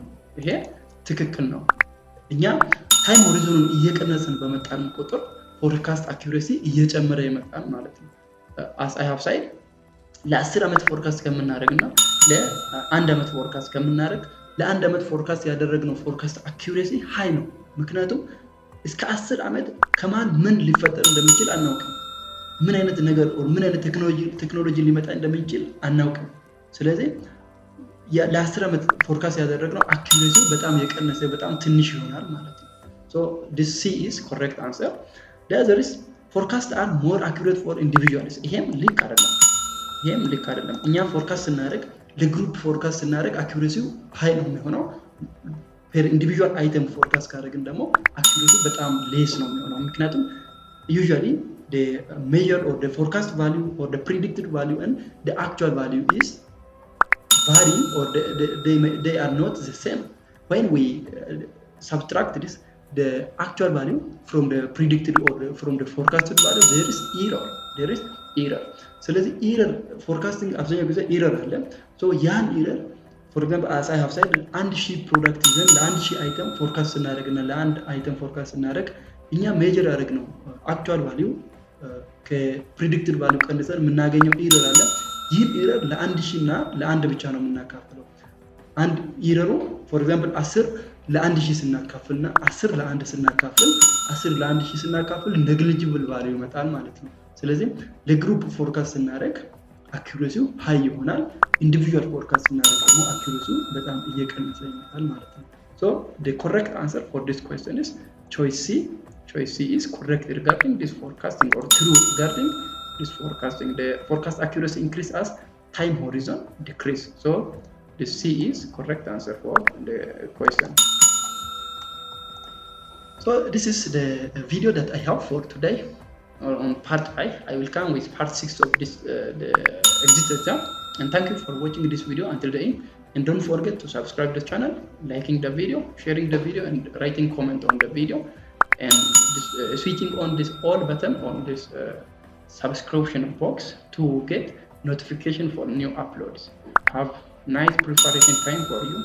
እኛ time horizon እየቀነሰን በመጣን ቁጥር forecast accuracy እየጨመረ ይመጣል ማለት ነው። as I have said ለ10 ዓመት ፎርካስት ከምናደርግና ለ1 ዓመት ፎርካስት ከምናደርግ ለ1 ዓመት ፎርካስት ያደረግነው ፎርካስት accuracy ሃይ ነው። ምክንያቱም እስከ 10 ዓመት ከማን ምን ሊፈጠር እንደሚችል አናውቅም። ምን አይነት ነገር ምን አይነት ቴክኖሎጂ ሊመጣ እንደሚችል አናውቅም። ስለዚህ ለ10 ዓመት ፎርካስት ያደረግነው accuracy በጣም የቀነሰ በጣም ትንሽ ይሆናል ማለት ነው። so this C is correct answer. The other is forecasts are more accurate for individuals. ይሄም ልክ አይደለም። እኛ ፎርካስት ስናደርግ ለግሩፕ ፎርካስት ስናደርግ accuracy ሃይ ነው የሚሆነው። per individual item forecast ካደረግን ደግሞ accuracy በጣም less ነው የሚሆነው። ምክንያቱም usually the measure or the forecast value or the predicted value and the actual value is varying, or they are not the same. When we subtract this, the actual value from the predicted or from the forecasted value, there is error. ስለዚህ error forecasting አብዛኛው ጊዜ error አለ። so ያን error for example as I have said 1000 ፕሮዳክት ይዘን ለ1000 አይተም ፎርካስት ስናደርግና ለአንድ አይተም ፎርካስት ስናደርግ እኛ ሜጀር ያደረግነው actual value ከፕሪዲክትድ ቫልዩ ቀንሰን የምናገኘው ኤረር አለ። ይህን ኤረር ለ1000 እና ለአንድ ብቻ ነው የምናካፍለው። አንድ ኤረሩ for example 10 ለ1000 ስናካፍልና 10 ለ1 ስናካፍል 10 ለ1000 ስናካፍል negligible value ይመጣል ማለት ነው። ስለዚህ ለግሩፕ ፎርካስት ስናደርግ accuracy ሃይ ይሆናል። ኢንዲቪጁዋል ፎርካስት ስናደርግ ደግሞ accuracy በጣም እየቀነሰ ይመጣል ማለት ነው። so the correct answer for this question is choice C. Choice C is correct regarding this forecasting, or true regarding this forecasting. The forecast accuracy increase as time horizon decrease. So the C is correct answer for the question. So this is the video that I have for today on part 5. I will come with part 6 of this the exit exam. And thank you for watching this video until the end. And don't forget to subscribe to the channel, liking the video, sharing the video, and writing comment on the video. And this, switching on this all button on this subscription box to get notification for new uploads. Have nice preparation time for you.